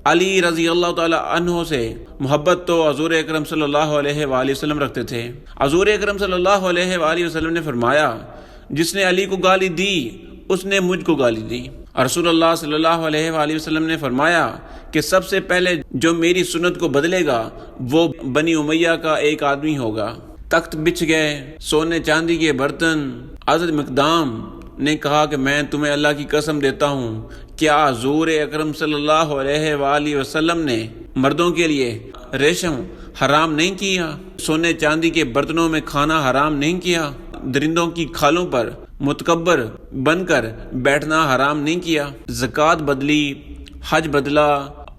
A: علی رضی اللہ تعالی عنہ سے محبت تو حضور اکرم صلی اللہ علیہ وآلہ وسلم رکھتے تھے۔ حضور اکرم صلی اللہ علیہ وآلہ وسلم نے فرمایا جس نے علی کو گالی دی اس نے مجھ کو گالی دی۔ رسول اللہ صلی اللہ علیہ وآلہ وسلم نے فرمایا کہ سب سے پہلے جو میری سنت کو بدلے گا وہ بنی امیہ کا ایک آدمی ہوگا۔ تخت بچھ گئے، سونے چاندی کے برتن۔ حضرت مقدام نے کہا کہ میں تمہیں اللہ کی قسم دیتا ہوں، کیا حضور اکرم صلی اللہ علیہ وآلہ وسلم نے مردوں کے لیے ریشم حرام نہیں کیا؟ سونے چاندی کے برتنوں میں کھانا حرام نہیں کیا؟ درندوں کی کھالوں پر متکبر بن کر بیٹھنا حرام نہیں کیا؟ زکوٰۃ بدلی، حج بدلا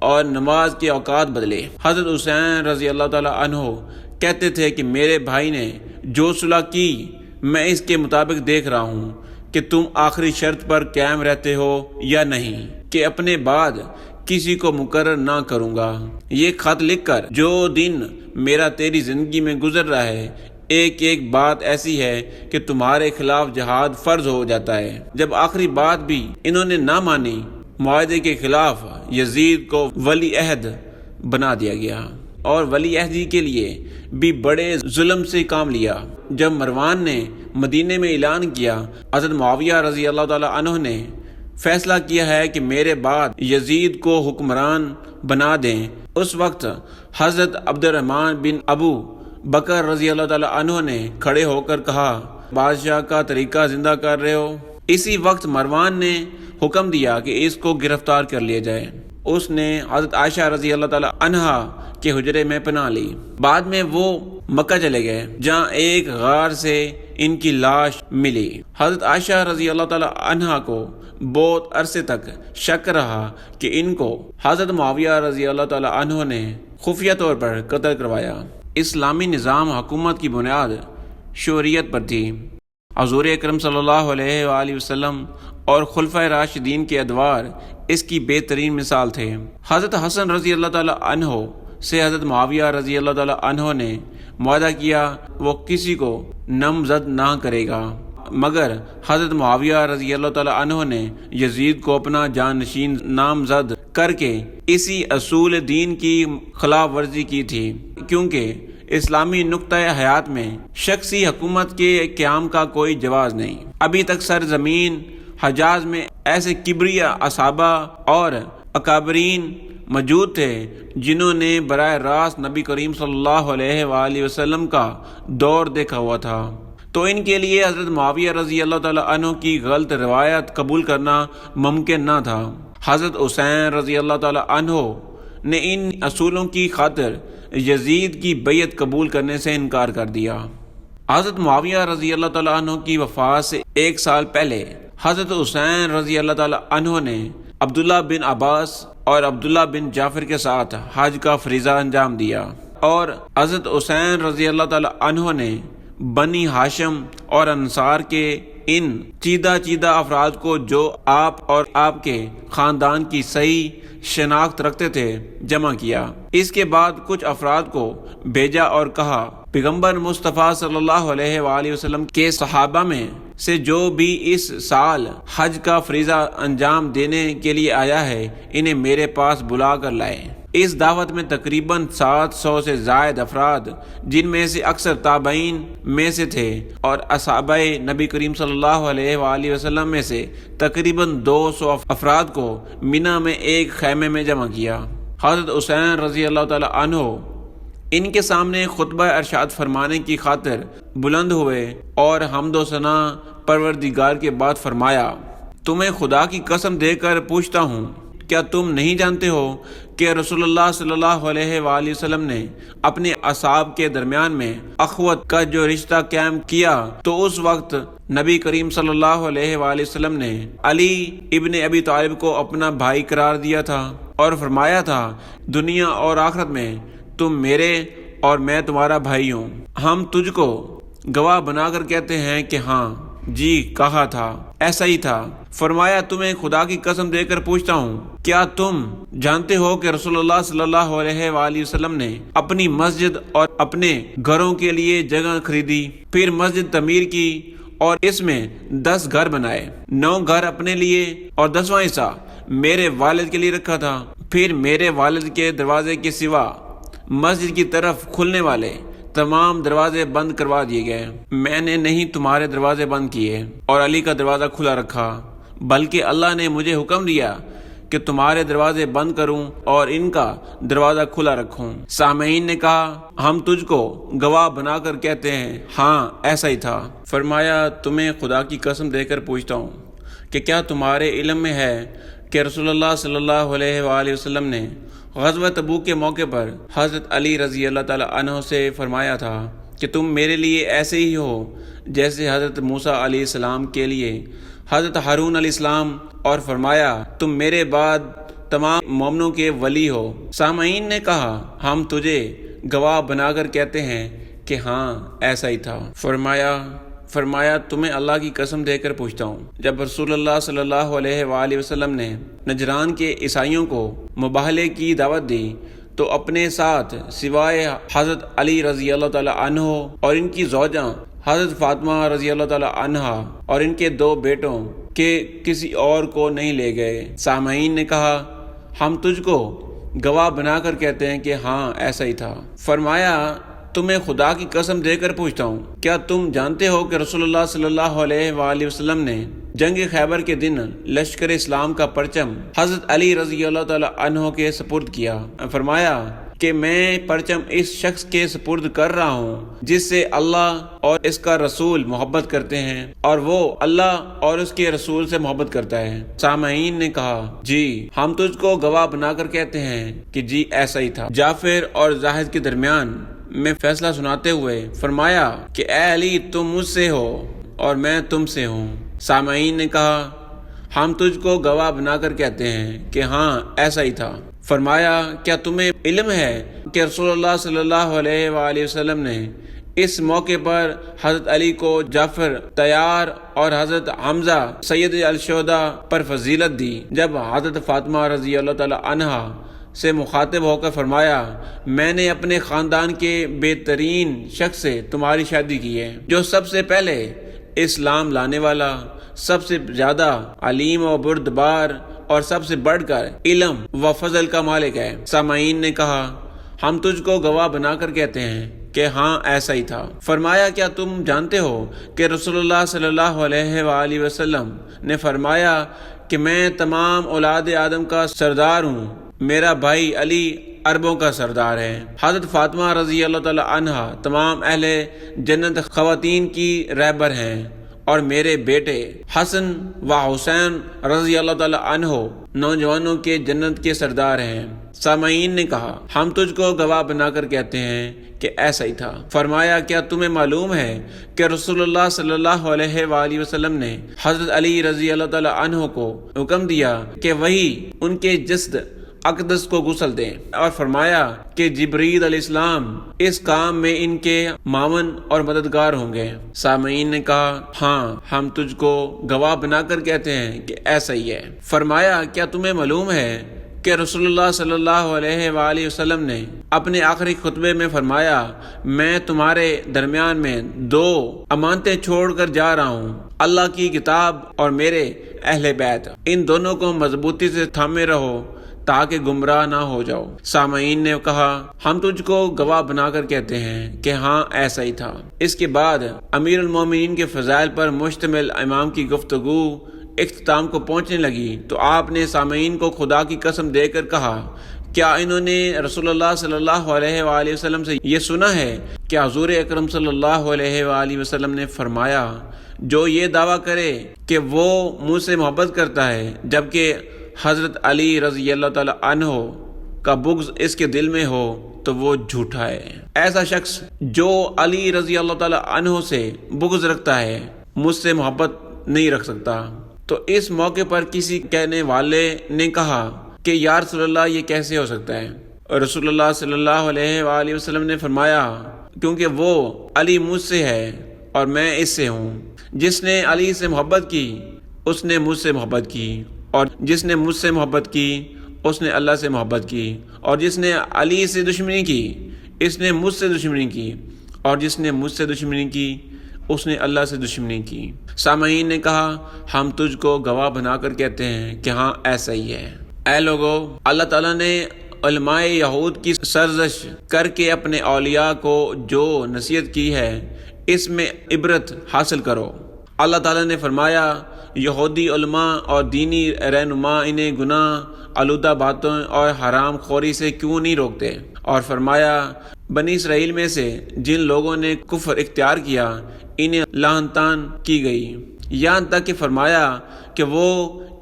A: اور نماز کے اوقات بدلے۔ حضرت حسین رضی اللہ تعالی عنہ کہتے تھے کہ میرے بھائی نے جو صلح کی میں اس کے مطابق دیکھ رہا ہوں کہ تم آخری شرط پر قائم رہتے ہو یا نہیں کہ اپنے بعد کسی کو مقرر نہ کروں گا۔ یہ خط لکھ کر جو دن میرا تیری زندگی میں گزر رہا ہے ایک ایک بات ایسی ہے کہ تمہارے خلاف جہاد فرض ہو جاتا ہے۔ جب آخری بات بھی انہوں نے نہ مانی، معاہدے کے خلاف یزید کو ولی عہد بنا دیا گیا اور ولی عہدی کے لیے بھی بڑے ظلم سے کام لیا۔ جب مروان نے مدینے میں اعلان کیا حضرت معاویہ رضی اللہ تعالی عنہ نے فیصلہ کیا ہے کہ میرے بعد یزید کو حکمران بنا دیں، اس وقت حضرت عبد الرحمن بن ابو بکر رضی اللہ تعالی عنہ نے کھڑے ہو کر کہا بادشاہ کا طریقہ زندہ کر رہے ہو۔ اسی وقت مروان نے حکم دیا کہ اس کو گرفتار کر لیا جائے۔ اس نے حضرت عائشہ رضی اللہ تعالی عنہا کے حجرے میں پناہ لی۔ بعد میں وہ مکہ چلے گئے جہاں ایک غار سے ان کی لاش ملی۔ حضرت عائشہ رضی اللہ تعالی عنہا کو بہت عرصے تک شک رہا کہ ان کو حضرت معاویہ رضی اللہ تعالی عنہ نے خفیہ طور پر قتل کروایا۔ اسلامی نظام حکومت کی بنیاد شریعت پر تھی۔ حضور اکرم صلی اللہ علیہ وآلہ وسلم اور خلفائے راشدین کے ادوار اس کی بہترین مثال تھے۔ حضرت حسن رضی اللہ تعالی عنہ سے حضرت معاویہ رضی اللہ تعالی عنہ نے معاہدہ کیا وہ کسی کو نامزد نہ کرے گا، مگر حضرت معاویہ رضی اللہ تعالی عنہ نے یزید کو اپنا جانشین نامزد کر کے اسی اصول دین کی خلاف ورزی کی تھی، کیونکہ اسلامی نقطۂ حیات میں شخصی حکومت کے قیام کا کوئی جواز نہیں۔ ابھی تک سرزمین حجاز میں ایسے کبریہ اصحابہ اور اکابرین موجود تھے جنہوں نے براہ راست نبی کریم صلی اللہ علیہ وآلہ وسلم کا دور دیکھا ہوا تھا، تو ان کے لیے حضرت معاویہ رضی اللہ تعالی عنہ کی غلط روایت قبول کرنا ممکن نہ تھا۔ حضرت حسین رضی اللہ تعالی عنہ نے ان اصولوں کی خاطر یزید کی بیعت قبول کرنے سے انکار کر دیا۔ حضرت معاویہ رضی اللہ تعالی عنہ کی وفات سے ایک سال پہلے حضرت حسین رضی اللہ تعالی عنہ نے عبداللہ بن عباس اور عبداللہ بن جعفر کے ساتھ حج کا فریضہ انجام دیا، اور حضرت حسین رضی اللہ تعالی عنہ نے بنی ہاشم اور انصار کے ان چیدہ افراد کو جو آپ اور آپ کے خاندان کی صحیح شناخت رکھتے تھے جمع کیا۔ اس کے بعد کچھ افراد کو بھیجا اور کہا پیغمبر مصطفیٰ صلی اللہ علیہ وآلہ وسلم کے صحابہ میں سے جو بھی اس سال حج کا فریضہ انجام دینے کے لیے آیا ہے انہیں میرے پاس بلا کر لائے۔ اس دعوت میں تقریباً 700 سے زائد افراد، جن میں سے اکثر تابعین میں سے تھے اور اصحابہ نبی کریم صلی اللہ علیہ وآلہ وسلم میں سے تقریباً 200 افراد کو منی میں ایک خیمے میں جمع کیا۔ حضرت حسین رضی اللہ تعالی عنہ ان کے سامنے خطبہ ارشاد فرمانے کی خاطر بلند ہوئے اور حمد و ثنا پروردگار کے بعد فرمایا، تمہیں خدا کی قسم دے کر پوچھتا ہوں، کیا تم نہیں جانتے ہو کہ رسول اللہ صلی اللہ علیہ وآلہ وسلم نے اپنے اصحاب کے درمیان میں اخوت کا جو رشتہ قائم کیا تو اس وقت نبی کریم صلی اللہ علیہ وآلہ وسلم نے علی ابن ابی طالب کو اپنا بھائی قرار دیا تھا اور فرمایا تھا، دنیا اور آخرت میں تم میرے اور میں تمہارا بھائی ہوں۔ ہم تجھ کو گواہ بنا کر کہتے ہیں کہ ہاں جی کہا تھا، ایسا ہی تھا۔ فرمایا، تمہیں خدا کی قسم دے کر پوچھتا ہوں، کیا تم جانتے ہو کہ رسول اللہ صلی اللہ علیہ وآلہ وسلم نے اپنی مسجد اور اپنے گھروں کے لیے جگہ خریدی، پھر مسجد تعمیر کی اور اس میں 10 گھر بنائے، 9 گھر اپنے لیے اور 10واں حصہ میرے والد کے لیے رکھا تھا۔ پھر میرے والد کے دروازے کے سوا مسجد کی طرف کھلنے والے تمام دروازے بند کروا دیے گئے۔ میں نے نہیں تمہارے دروازے بند کیے اور علی کا دروازہ کھلا رکھا، بلکہ اللہ نے مجھے حکم دیا کہ تمہارے دروازے بند کروں اور ان کا دروازہ کھلا رکھوں۔ سامعین نے کہا، ہم تجھ کو گواہ بنا کر کہتے ہیں، ہاں ایسا ہی تھا۔ فرمایا، تمہیں خدا کی قسم دے کر پوچھتا ہوں کہ کیا تمہارے علم میں ہے کہ رسول اللہ صلی اللہ علیہ وآلہ وسلم نے غزوہ تبوک کے موقع پر حضرت علی رضی اللہ تعالی عنہ سے فرمایا تھا کہ تم میرے لیے ایسے ہی ہو جیسے حضرت موسیٰ علیہ السلام کے لیے حضرت ہارون علیہ السلام، اور فرمایا تم میرے بعد تمام مومنوں کے ولی ہو۔ سامعین نے کہا، ہم تجھے گواہ بنا کر کہتے ہیں کہ ہاں ایسا ہی تھا۔ فرمایا تمہیں اللہ کی قسم دے کر پوچھتا ہوں، جب رسول اللہ صلی اللہ علیہ وآلہ وسلم نے نجران کے عیسائیوں کو مباہلے کی دعوت دی تو اپنے ساتھ سوائے حضرت علی رضی اللہ تعالی عنہ اور ان کی زوجہ حضرت فاطمہ رضی اللہ تعالی عنہا اور ان کے 2 بیٹوں کے کسی اور کو نہیں لے گئے۔ سامعین نے کہا، ہم تجھ کو گواہ بنا کر کہتے ہیں کہ ہاں ایسا ہی تھا۔ فرمایا، تمہیں خدا کی قسم دے کر پوچھتا ہوں، کیا تم جانتے ہو کہ رسول اللہ صلی اللہ علیہ وآلہ وسلم نے جنگ خیبر کے دن لشکر اسلام کا پرچم حضرت علی رضی اللہ تعالی عنہ کے سپرد کیا؟ فرمایا کہ میں پرچم اس شخص کے سپرد کر رہا ہوں جس سے اللہ اور اس کا رسول محبت کرتے ہیں اور وہ اللہ اور اس کے رسول سے محبت کرتا ہے۔ سامعین نے کہا، جی ہم تجھ کو گواہ بنا کر کہتے ہیں کہ جی ایسا ہی تھا۔ جعفر اور زاہد کے درمیان میں فیصلہ سناتے ہوئے فرمایا کہ اے علی، تم مجھ سے ہو اور میں تم سے ہوں۔ سامعین نے کہا، ہم تجھ کو گواہ بنا کر کہتے ہیں کہ ہاں ایسا ہی تھا۔ فرمایا، کیا تمہیں علم ہے کہ رسول اللہ صلی اللہ علیہ وآلہ وسلم نے اس موقع پر حضرت علی کو جعفر طیار اور حضرت حمزہ سید الشہداء پر فضیلت دی، جب حضرت فاطمہ رضی اللہ تعالی عنہا سے مخاطب ہو کر فرمایا، میں نے اپنے خاندان کے بہترین شخص سے تمہاری شادی کی ہے، جو سب سے پہلے اسلام لانے والا، سب سے زیادہ علیم و بردبار اور سب سے بڑھ کر علم و فضل کا مالک ہے۔ سامعین نے کہا، ہم تجھ کو گواہ بنا کر کہتے ہیں کہ ہاں ایسا ہی تھا۔ فرمایا، کیا تم جانتے ہو کہ رسول اللہ صلی اللہ علیہ وآلہ وسلم نے فرمایا کہ میں تمام اولاد آدم کا سردار ہوں، میرا بھائی علی عربوں کا سردار ہے۔ حضرت فاطمہ رضی اللہ تعالی عنہا تمام اہل جنت خواتین کی رہبر ہیں اور میرے بیٹے حسن و حسین رضی اللہ تعالی عنہ نوجوانوں کے جنت کے سردار ہیں۔ سامعین نے کہا، ہم تجھ کو گواہ بنا کر کہتے ہیں کہ ایسا ہی تھا۔ فرمایا، کیا تمہیں معلوم ہے کہ رسول اللہ صلی اللہ علیہ وآلہ وسلم نے حضرت علی رضی اللہ تعالی عنہ کو حکم دیا کہ وہی ان کے جسد اقدس کو غسل دیں، اور فرمایا کہ جبریل علیہ السلام اس کام میں ان کے معاون اور مددگار ہوں گے۔ سامعین نے کہا، ہاں ہم تجھ کو گواہ بنا کر کہتے ہیں کہ ایسا ہی ہے۔ فرمایا، کیا تمہیں معلوم ہے کہ رسول اللہ صلی اللہ علیہ وآلہ وسلم نے اپنے آخری خطبے میں فرمایا، میں تمہارے درمیان میں 2 امانتیں چھوڑ کر جا رہا ہوں، اللہ کی کتاب اور میرے اہل بیت، ان دونوں کو مضبوطی سے تھامے رہو تاکہ گمراہ نہ ہو جاؤ۔ سامعین نے کہا، ہم تجھ کو گواہ بنا کر کہتے ہیں کہ ہاں ایسا ہی تھا۔ اس کے بعد امیر المومنین کے فضائل پر مشتمل امام کی گفتگو اختتام کو پہنچنے لگی تو آپ نے سامعین کو خدا کی قسم دے کر کہا کیا انہوں نے رسول اللہ صلی اللہ علیہ وآلہ وسلم سے یہ سنا ہے کہ حضور اکرم صلی اللہ علیہ وآلہ وسلم نے فرمایا، جو یہ دعویٰ کرے کہ وہ مجھ سے محبت کرتا ہے جبکہ حضرت علی رضی اللہ تعالی عنہ کا بغض اس کے دل میں ہو تو وہ جھوٹا ہے۔ ایسا شخص جو علی رضی اللہ تعالی عنہ سے بغض رکھتا ہے مجھ سے محبت نہیں رکھ سکتا۔ تو اس موقع پر کسی کہنے والے نے کہا کہ یا رسول اللہ یہ کیسے ہو سکتا ہے؟ اور رسول اللہ صلی اللہ علیہ وآلہ وسلم نے فرمایا، کیونکہ وہ علی مجھ سے ہے اور میں اس سے ہوں۔ جس نے علی سے محبت کی اس نے مجھ سے محبت کی، اور جس نے مجھ سے محبت کی اس نے اللہ سے محبت کی، اور جس نے علی سے دشمنی کی اس نے مجھ سے دشمنی کی، اور جس نے مجھ سے دشمنی کی اس نے اللہ سے دشمنی کی۔ سامعین نے کہا، ہم تجھ کو گواہ بنا کر کہتے ہیں کہ ہاں ایسا ہی ہے۔ اے لوگو، اللہ تعالیٰ نے علماء یہود کی سرزش کر کے اپنے اولیاء کو جو نصیحت کی ہے اس میں عبرت حاصل کرو۔ اللہ تعالیٰ نے فرمایا، یہودی علماء اور دینی رہنما انہیں گناہ آلودہ باتوں اور حرام خوری سے کیوں نہیں روکتے؟ اور فرمایا، بنی اسرائیل میں سے جن لوگوں نے کفر اختیار کیا انہیں لعنتان کی گئی، یہاں تک کہ فرمایا کہ وہ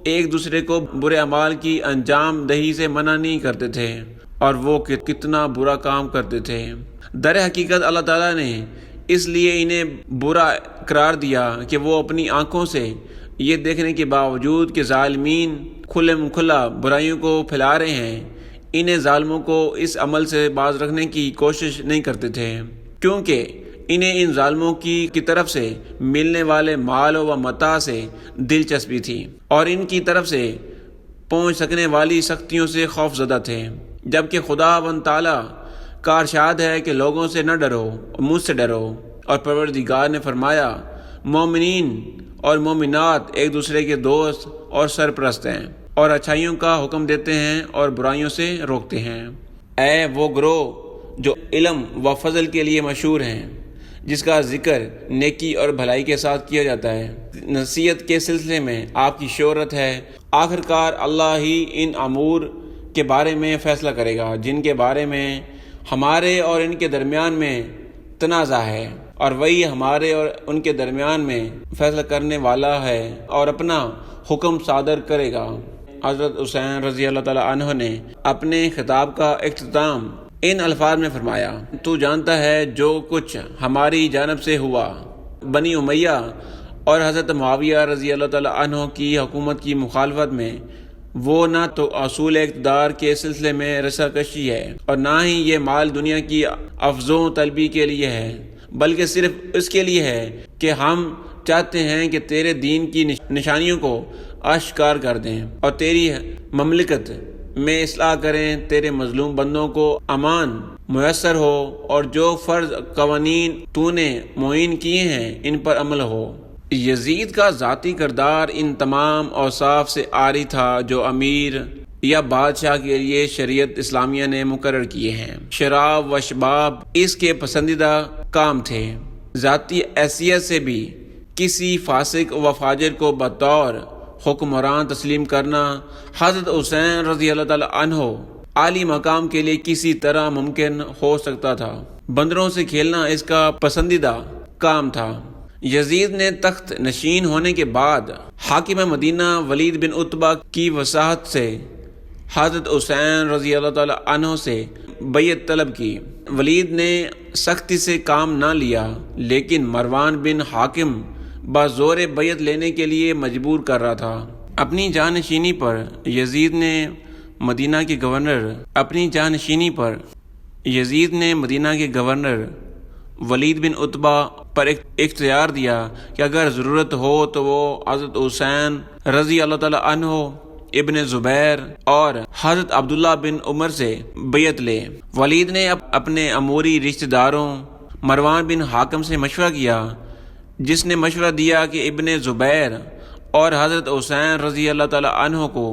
A: ایک دوسرے کو برے اعمال کی انجام دہی سے منع نہیں کرتے تھے، اور وہ کتنا برا کام کرتے تھے۔ در حقیقت اللہ تعالیٰ نے اس لیے انہیں برا قرار دیا کہ وہ اپنی آنکھوں سے یہ دیکھنے کے باوجود کہ ظالمین کھلم کھلا برائیوں کو پھیلا رہے ہیں، انہیں ظالموں کو اس عمل سے باز رکھنے کی کوشش نہیں کرتے تھے، کیونکہ انہیں ان ظالموں کی طرف سے ملنے والے مال و متاع سے دلچسپی تھی، اور ان کی طرف سے پہنچ سکنے والی سختیوں سے خوف زدہ تھے، جبکہ خدا و تعالیٰ کا ارشاد ہے کہ لوگوں سے نہ ڈرو، مجھ سے ڈرو۔ اور پروردگار نے فرمایا، مومنین اور مومنات ایک دوسرے کے دوست اور سرپرست ہیں، اور اچھائیوں کا حکم دیتے ہیں اور برائیوں سے روکتے ہیں۔ اے وہ گروہ جو علم و فضل کے لیے مشہور ہیں، جس کا ذکر نیکی اور بھلائی کے ساتھ کیا جاتا ہے، نصیحت کے سلسلے میں آپ کی شہرت ہے، آخر کار اللہ ہی ان امور کے بارے میں فیصلہ کرے گا جن کے بارے میں ہمارے اور ان کے درمیان میں تنازع ہے، اور وہی ہمارے اور ان کے درمیان میں فیصلہ کرنے والا ہے اور اپنا حکم صادر کرے گا۔ حضرت حسین رضی اللہ تعالیٰ عنہ نے اپنے خطاب کا اختتام ان الفاظ میں فرمایا، تو جانتا ہے جو کچھ ہماری جانب سے ہوا بنی امیہ اور حضرت معاویہ رضی اللہ تعالیٰ عنہ کی حکومت کی مخالفت میں، وہ نہ تو اصول اقتدار کے سلسلے میں رساکشی ہے اور نہ ہی یہ مال دنیا کی افزوں طلبی کے لیے ہے، بلکہ صرف اس کے لیے ہے کہ ہم چاہتے ہیں کہ تیرے دین کی نشانیوں کو اشکار کر دیں اور تیری مملکت میں اصلاح کریں، تیرے مظلوم بندوں کو امان میسر ہو اور جو فرض قوانین تو نے معین کیے ہیں ان پر عمل ہو۔ یزید کا ذاتی کردار ان تمام اوصاف سے عاری تھا جو امیر یا بادشاہ کے لیے شریعت اسلامیہ نے مقرر کیے ہیں۔ شراب و شباب اس کے پسندیدہ کام تھے۔ ذاتی حیثیت سے بھی کسی فاسق و فاجر کو بطور حکمران تسلیم کرنا حضرت حسین رضی اللہ تعالی عنہ عالی مقام کے لیے کسی طرح ممکن ہو سکتا تھا۔ بندروں سے کھیلنا اس کا پسندیدہ کام تھا۔ یزید نے تخت نشین ہونے کے بعد حاکم مدینہ ولید بن عتبہ کی وساحت سے حضرت حسین رضی اللہ تعالی عنہ سے بیعت طلب کی۔ ولید نے سختی سے کام نہ لیا، لیکن مروان بن حاکم بازور بیعت لینے کے لیے مجبور کر رہا تھا۔ اپنی جانشینی پر یزید نے مدینہ کے گورنر ولید بن عتبہ پر اختیار دیا کہ اگر ضرورت ہو تو وہ حضرت حسین رضی اللہ تعالی عنہ، ابن زبیر اور حضرت عبداللہ بن عمر سے بیعت لے۔ ولید نے اپنے اموری رشتہ داروں مروان بن حاکم سے مشورہ کیا، جس نے مشورہ دیا کہ ابن زبیر اور حضرت حسین رضی اللہ تعالی عنہ کو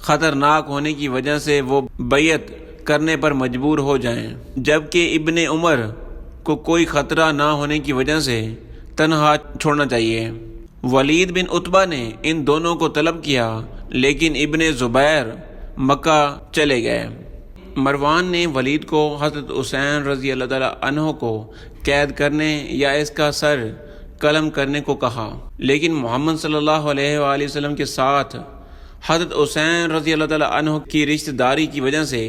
A: خطرناک ہونے کی وجہ سے وہ بیعت کرنے پر مجبور ہو جائیں، جبکہ ابن عمر کو کوئی خطرہ نہ ہونے کی وجہ سے تنہا چھوڑنا چاہیے۔ ولید بن عتبہ نے ان دونوں کو طلب کیا، لیکن ابن زبیر مکہ چلے گئے۔ مروان نے ولید کو حضرت حسین رضی اللہ تعالیٰ عنہ کو قید کرنے یا اس کا سر قلم کرنے کو کہا، لیکن محمد صلی اللہ علیہ وآلہ وسلم کے ساتھ حضرت حسین رضی اللہ تعالیٰ عنہ کی رشتہ داری کی وجہ سے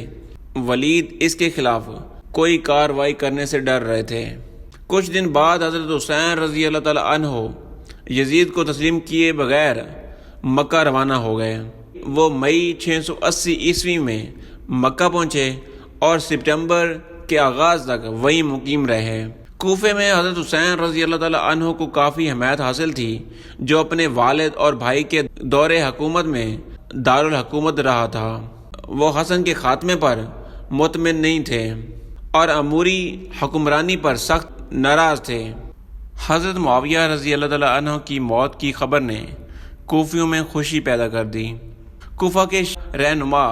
A: ولید اس کے خلاف کوئی کارروائی کرنے سے ڈر رہے تھے۔ کچھ دن بعد حضرت حسین رضی اللہ تعالیٰ عنہ یزید کو تسلیم کیے بغیر مکہ روانہ ہو گئے۔ وہ مئی 680 عیسوی میں مکہ پہنچے اور سپٹمبر کے آغاز تک وہیں مقیم رہے۔ کوفے میں حضرت حسین رضی اللہ تعالیٰ عنہ کو کافی حمایت حاصل تھی، جو اپنے والد اور بھائی کے دور حکومت میں دارالحکومت رہا تھا۔ وہ حسن کے خاتمے پر مطمئن نہیں تھے اور اموری حکمرانی پر سخت ناراض تھے۔ حضرت معاویہ رضی اللہ تعالیٰ عنہ کی موت کی خبر نے کوفیوں میں خوشی پیدا کر دی۔ کوفہ کے رہنما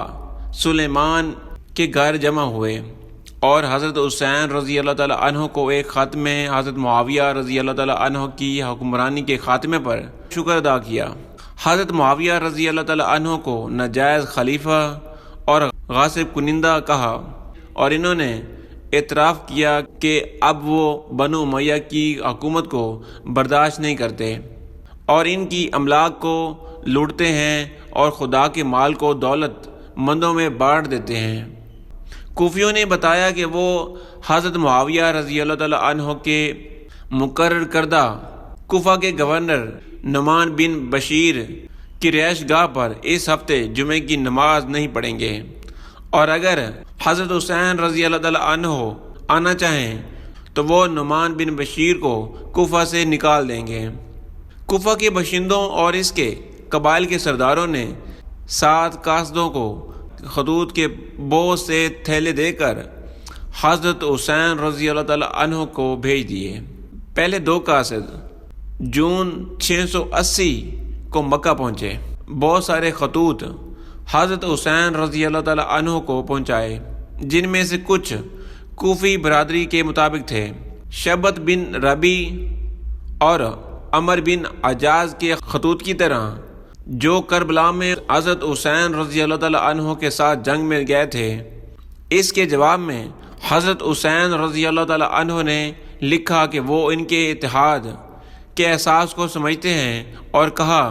A: سلیمان کے گھر جمع ہوئے اور حضرت حسین رضی اللہ تعالیٰ عنہ کو ایک خط میں حضرت معاویہ رضی اللہ تعالیٰ عنہ کی حکمرانی کے خاتمے پر شکر ادا کیا۔ حضرت معاویہ رضی اللہ تعالیٰ عنہ کو ناجائز خلیفہ اور غاصب کنندہ کہا، اور انہوں نے اعتراف کیا کہ اب وہ بنو امیہ کی حکومت کو برداشت نہیں کرتے اور ان کی املاک کو لوٹتے ہیں اور خدا کے مال کو دولت مندوں میں بانٹ دیتے ہیں۔ کوفیوں نے بتایا کہ وہ حضرت معاویہ رضی اللہ تعالیٰ عنہ کے مقرر کردہ کوفہ کے گورنر نعمان بن بشیر کی رہائش گاہ پر اس ہفتے جمعے کی نماز نہیں پڑھیں گے، اور اگر حضرت حسین رضی اللہ تعالیٰ عنہ آنا چاہیں تو وہ نعمان بن بشیر کو کوفہ سے نکال دیں گے۔ کوفہ کے باشندوں اور اس کے قبائل کے سرداروں نے 7 قاصدوں کو خطوط کے بہت سے تھیلے دے کر حضرت حسین رضی اللہ تعالیٰ عنہ کو بھیج دیے۔ پہلے 2 قاصد جون 680 کو مکہ پہنچے۔ بہت سارے خطوط حضرت حسین رضی اللہ تعالیٰ عنہ کو پہنچائے، جن میں سے کچھ کوفی برادری کے مطابق تھے۔ شبت بن ربی اور عمر بن عجاز کے خطوط کی طرح، جو کربلا میں حضرت حسین رضی اللہ تعالیٰ عنہ کے ساتھ جنگ میں گئے تھے، اس کے جواب میں حضرت حسین رضی اللہ تعالیٰ عنہ نے لکھا کہ وہ ان کے اتحاد کے احساس کو سمجھتے ہیں، اور کہا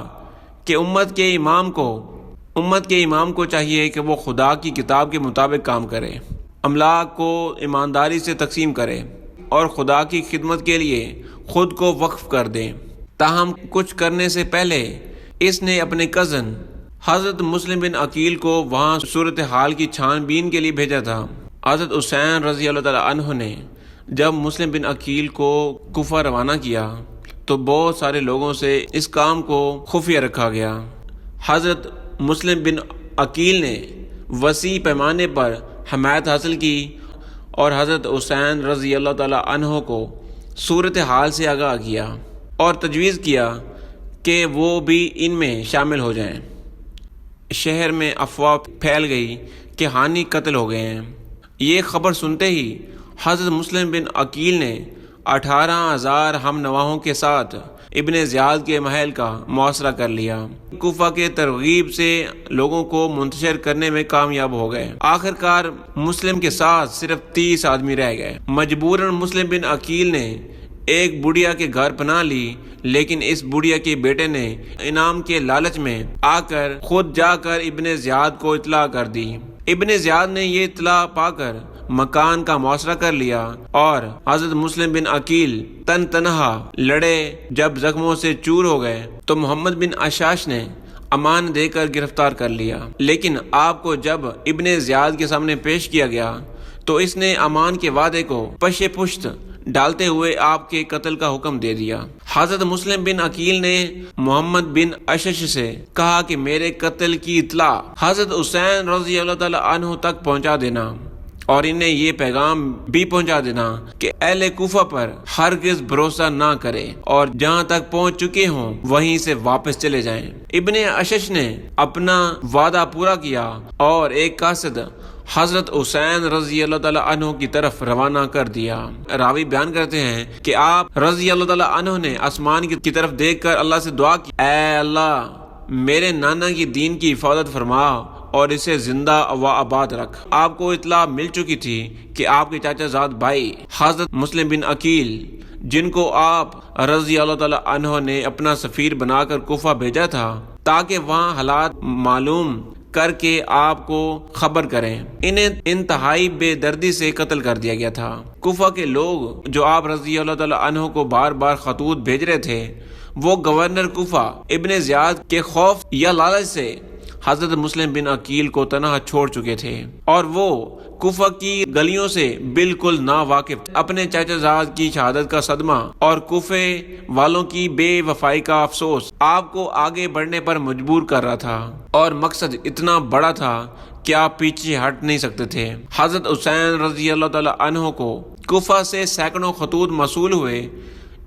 A: کہ امت کے امام کو چاہیے کہ وہ خدا کی کتاب کے مطابق کام کرے، املاک کو ایمانداری سے تقسیم کرے اور خدا کی خدمت کے لیے خود کو وقف کر دیں۔ تاہم کچھ کرنے سے پہلے اس نے اپنے کزن حضرت مسلم بن عقیل کو وہاں صورتحال کی چھان بین کے لیے بھیجا تھا۔ حضرت حسین رضی اللہ تعالیٰ عنہ نے جب مسلم بن عقیل کو کوفہ روانہ کیا تو بہت سارے لوگوں سے اس کام کو خفیہ رکھا گیا۔ حضرت مسلم بن عقیل نے وسیع پیمانے پر حمایت حاصل کی اور حضرت حسین رضی اللہ تعالیٰ عنہ کو صورتحال سے آگاہ کیا اور تجویز کیا کہ وہ بھی ان میں شامل ہو جائیں۔ شہر میں افواہ پھیل گئی کہ ہانی قتل ہو گئے ہیں۔ یہ خبر سنتے ہی حضرت مسلم بن عقیل نے 18,000 ہم نواحوں کے ساتھ ابن زیاد کے محل کا محاصرہ کر لیا۔ کوفہ کے ترغیب سے لوگوں کو منتشر کرنے میں کامیاب ہو گئے۔ آخر کار مسلم کے ساتھ صرف 30 آدمی رہ گئے۔ مجبوراً مسلم بن عقیل نے ایک بڑھیا کے گھر پناہ لی، لیکن اس بڑھیا کے بیٹے نے انعام کے لالچ میں آ کر خود جا کر ابن زیاد کو اطلاع کر دی۔ ابن زیاد نے یہ اطلاع پا کر مکان کا محاصرہ کر لیا اور حضرت مسلم بن عقیل تنہا لڑے۔ جب زخموں سے چور ہو گئے تو محمد بن اشاش نے امان دے کر گرفتار کر لیا، لیکن آپ کو جب ابن زیاد کے سامنے پیش کیا گیا تو اس نے امان کے وعدے کو پشے پشت ڈالتے ہوئے آپ کے قتل کا حکم دے دیا۔ حضرت مسلم بن عقیل نے محمد بن اشش سے کہا کہ میرے قتل کی اطلاع حضرت حسین رضی اللہ تعالیٰ عنہ تک پہنچا دینا، اور انہیں یہ پیغام بھی پہنچا دینا کہ اہل کوفہ پر ہرگز بھروسہ نہ کرے اور جہاں تک پہنچ چکے ہوں وہیں سے واپس چلے جائیں۔ ابن اشش نے اپنا وعدہ پورا کیا اور ایک قاصد حضرت حسین رضی اللہ تعالیٰ عنہ کی طرف روانہ کر دیا۔ راوی بیان کرتے ہیں کہ آپ رضی اللہ تعالیٰ عنہ نے آسمان کی طرف دیکھ کر اللہ سے دعا کی، اے اللہ، میرے نانا کی دین کی حفاظت فرما اور اسے زندہ و آباد رکھ۔ آپ کو اطلاع مل چکی تھی کہ آپ کے چاچا زاد بھائی حضرت مسلم بن عقیل، جن کو آپ رضی اللہ تعالی عنہ نے اپنا سفیر بنا کر کوفہ بھیجا تھا تاکہ وہاں حالات معلوم کر کے آپ کو خبر کریں، انہیں انتہائی بے دردی سے قتل کر دیا گیا تھا۔ کوفہ کے لوگ جو آپ رضی اللہ تعالی عنہ کو بار بار خطوط بھیج رہے تھے، وہ گورنر کوفہ ابن زیاد کے خوف یا لالچ سے حضرت مسلم بن عقیل کو تنہا چھوڑ چکے تھے، اور وہ کوفہ کی گلیوں سے بالکل ناواقف تھے۔ اپنے چاچا زاد کی شہادت کا صدمہ اور کوفے والوں کی بے وفائی کا افسوس آپ کو آگے بڑھنے پر مجبور کر رہا تھا، اور مقصد اتنا بڑا تھا کہ آپ پیچھے ہٹ نہیں سکتے تھے۔ حضرت حسین رضی اللہ تعالی عنہ کو کوفہ سے سینکڑوں خطوط موصول ہوئے۔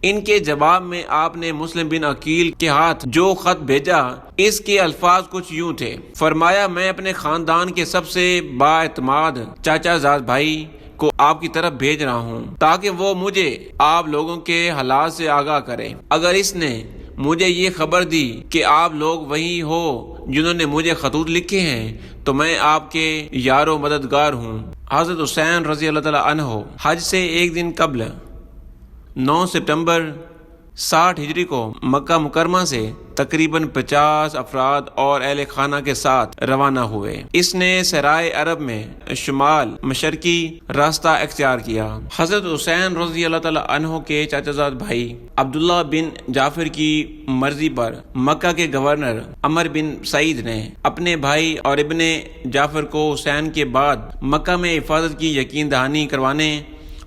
A: ان کے جواب میں آپ نے مسلم بن عقیل کے ہاتھ جو خط بھیجا، اس کے الفاظ کچھ یوں تھے۔ فرمایا، میں اپنے خاندان کے سب سے بااعتماد چاچا زاد بھائی کو آپ کی طرف بھیج رہا ہوں تاکہ وہ مجھے آپ لوگوں کے حالات سے آگاہ کرے۔ اگر اس نے مجھے یہ خبر دی کہ آپ لوگ وہی ہو جنہوں نے مجھے خطوط لکھے ہیں تو میں آپ کے یار و مددگار ہوں۔ حضرت حسین رضی اللہ تعالی عنہ حج سے ایک دن قبل 9 ستمبر 60 ہجری کو مکہ مکرمہ سے تقریباً 50 افراد اور اہل خانہ کے ساتھ روانہ ہوئے۔ اس نے سرائے عرب میں شمال مشرقی راستہ اختیار کیا۔ حضرت حسین رضی اللہ تعالی عنہ کے چاچا زاد بھائی عبداللہ بن جعفر کی مرضی پر مکہ کے گورنر عمر بن سعید نے اپنے بھائی اور ابن جعفر کو حسین کے بعد مکہ میں حفاظت کی یقین دہانی کروانے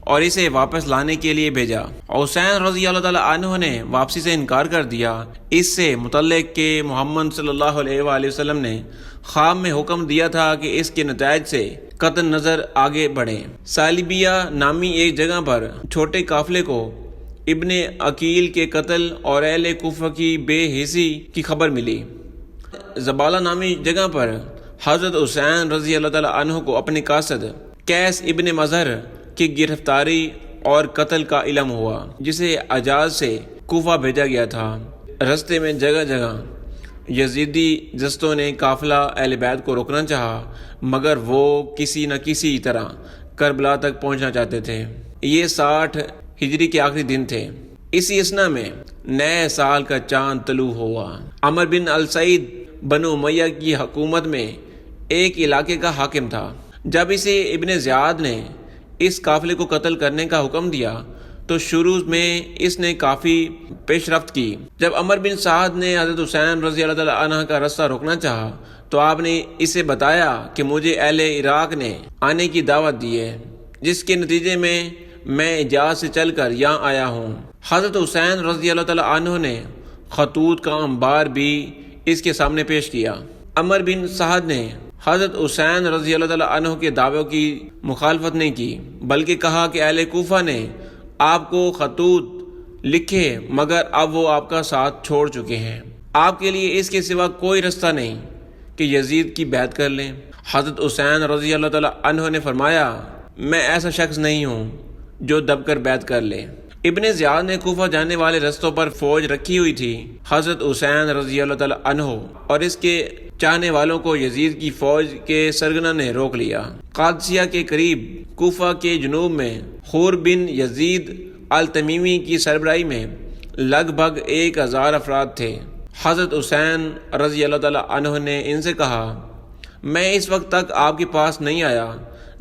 A: اور اسے واپس لانے کے لیے بھیجا۔ حسین رضی اللہ تعالی عنہ نے واپسی سے انکار کر دیا۔ اس سے متعلق کہ محمد صلی اللہ علیہ وآلہ وسلم نے خواب میں حکم دیا تھا کہ اس کے نتائج سے قطع نظر آگے بڑھے۔ سالبیہ نامی ایک جگہ پر چھوٹے قافلے کو ابن عقیل کے قتل اور اہل کوفہ کی بے حسی کی خبر ملی۔ زبالہ نامی جگہ پر حضرت حسین رضی اللہ تعالی عنہ کو اپنے قاصد قیس ابن مظہر کی گرفتاری اور قتل کا علم ہوا، جسے حجاز سے کوفہ بھیجا گیا تھا۔ رستے میں جگہ جگہ یزیدی دستوں نے قافلہ اہل بیت کو روکنا چاہا، مگر وہ کسی نہ کسی طرح کربلا تک پہنچنا چاہتے تھے۔ یہ 60 ہجری کے آخری دن تھے۔ اسی اثنا میں نئے سال کا چاند طلوع ہوا۔ عمر بن السعید بنو امیہ کی حکومت میں ایک علاقے کا حاکم تھا۔ جب اسے ابن زیاد نے اس قافلے کو قتل کرنے کا حکم دیا تو شروع میں اس نے کافی پیش رفت کی۔ جب عمر بن سعد نے حضرت حسین رضی اللہ تعالی عنہ کا راستہ روکنا چاہا تو آپ نے اسے بتایا کہ مجھے اہل عراق نے آنے کی دعوت دی ہے، جس کے نتیجے میں میں حجاز سے چل کر یہاں آیا ہوں۔ حضرت حسین رضی اللہ تعالی عنہ نے خطوط کا انبار بھی اس کے سامنے پیش کیا۔ عمر بن سعد نے حضرت حسین رضی اللہ تعالی عنہ کے دعووں کی مخالفت نہیں کی، بلکہ کہا کہ اہل کوفہ نے آپ کو خطوط لکھے مگر اب وہ آپ کا ساتھ چھوڑ چکے ہیں۔ آپ کے لیے اس کے سوا کوئی رستہ نہیں کہ یزید کی بیعت کر لیں۔ حضرت حسین رضی اللہ تعالی عنہ نے فرمایا، میں ایسا شخص نہیں ہوں جو دب کر بیعت کر لے۔ ابن زیاد نے کوفہ جانے والے رستوں پر فوج رکھی ہوئی تھی۔ حضرت حسین رضی اللہ تعالی عنہ اور اس کے چاہنے والوں کو یزید کی فوج کے سرگنا نے روک لیا۔ قادسیہ کے قریب کوفہ کے جنوب میں حور بن یزید التمیمی کی سربراہی میں لگ بھگ 1000 افراد تھے۔ حضرت حسین رضی اللہ تعالی عنہ نے ان سے کہا، میں اس وقت تک آپ کے پاس نہیں آیا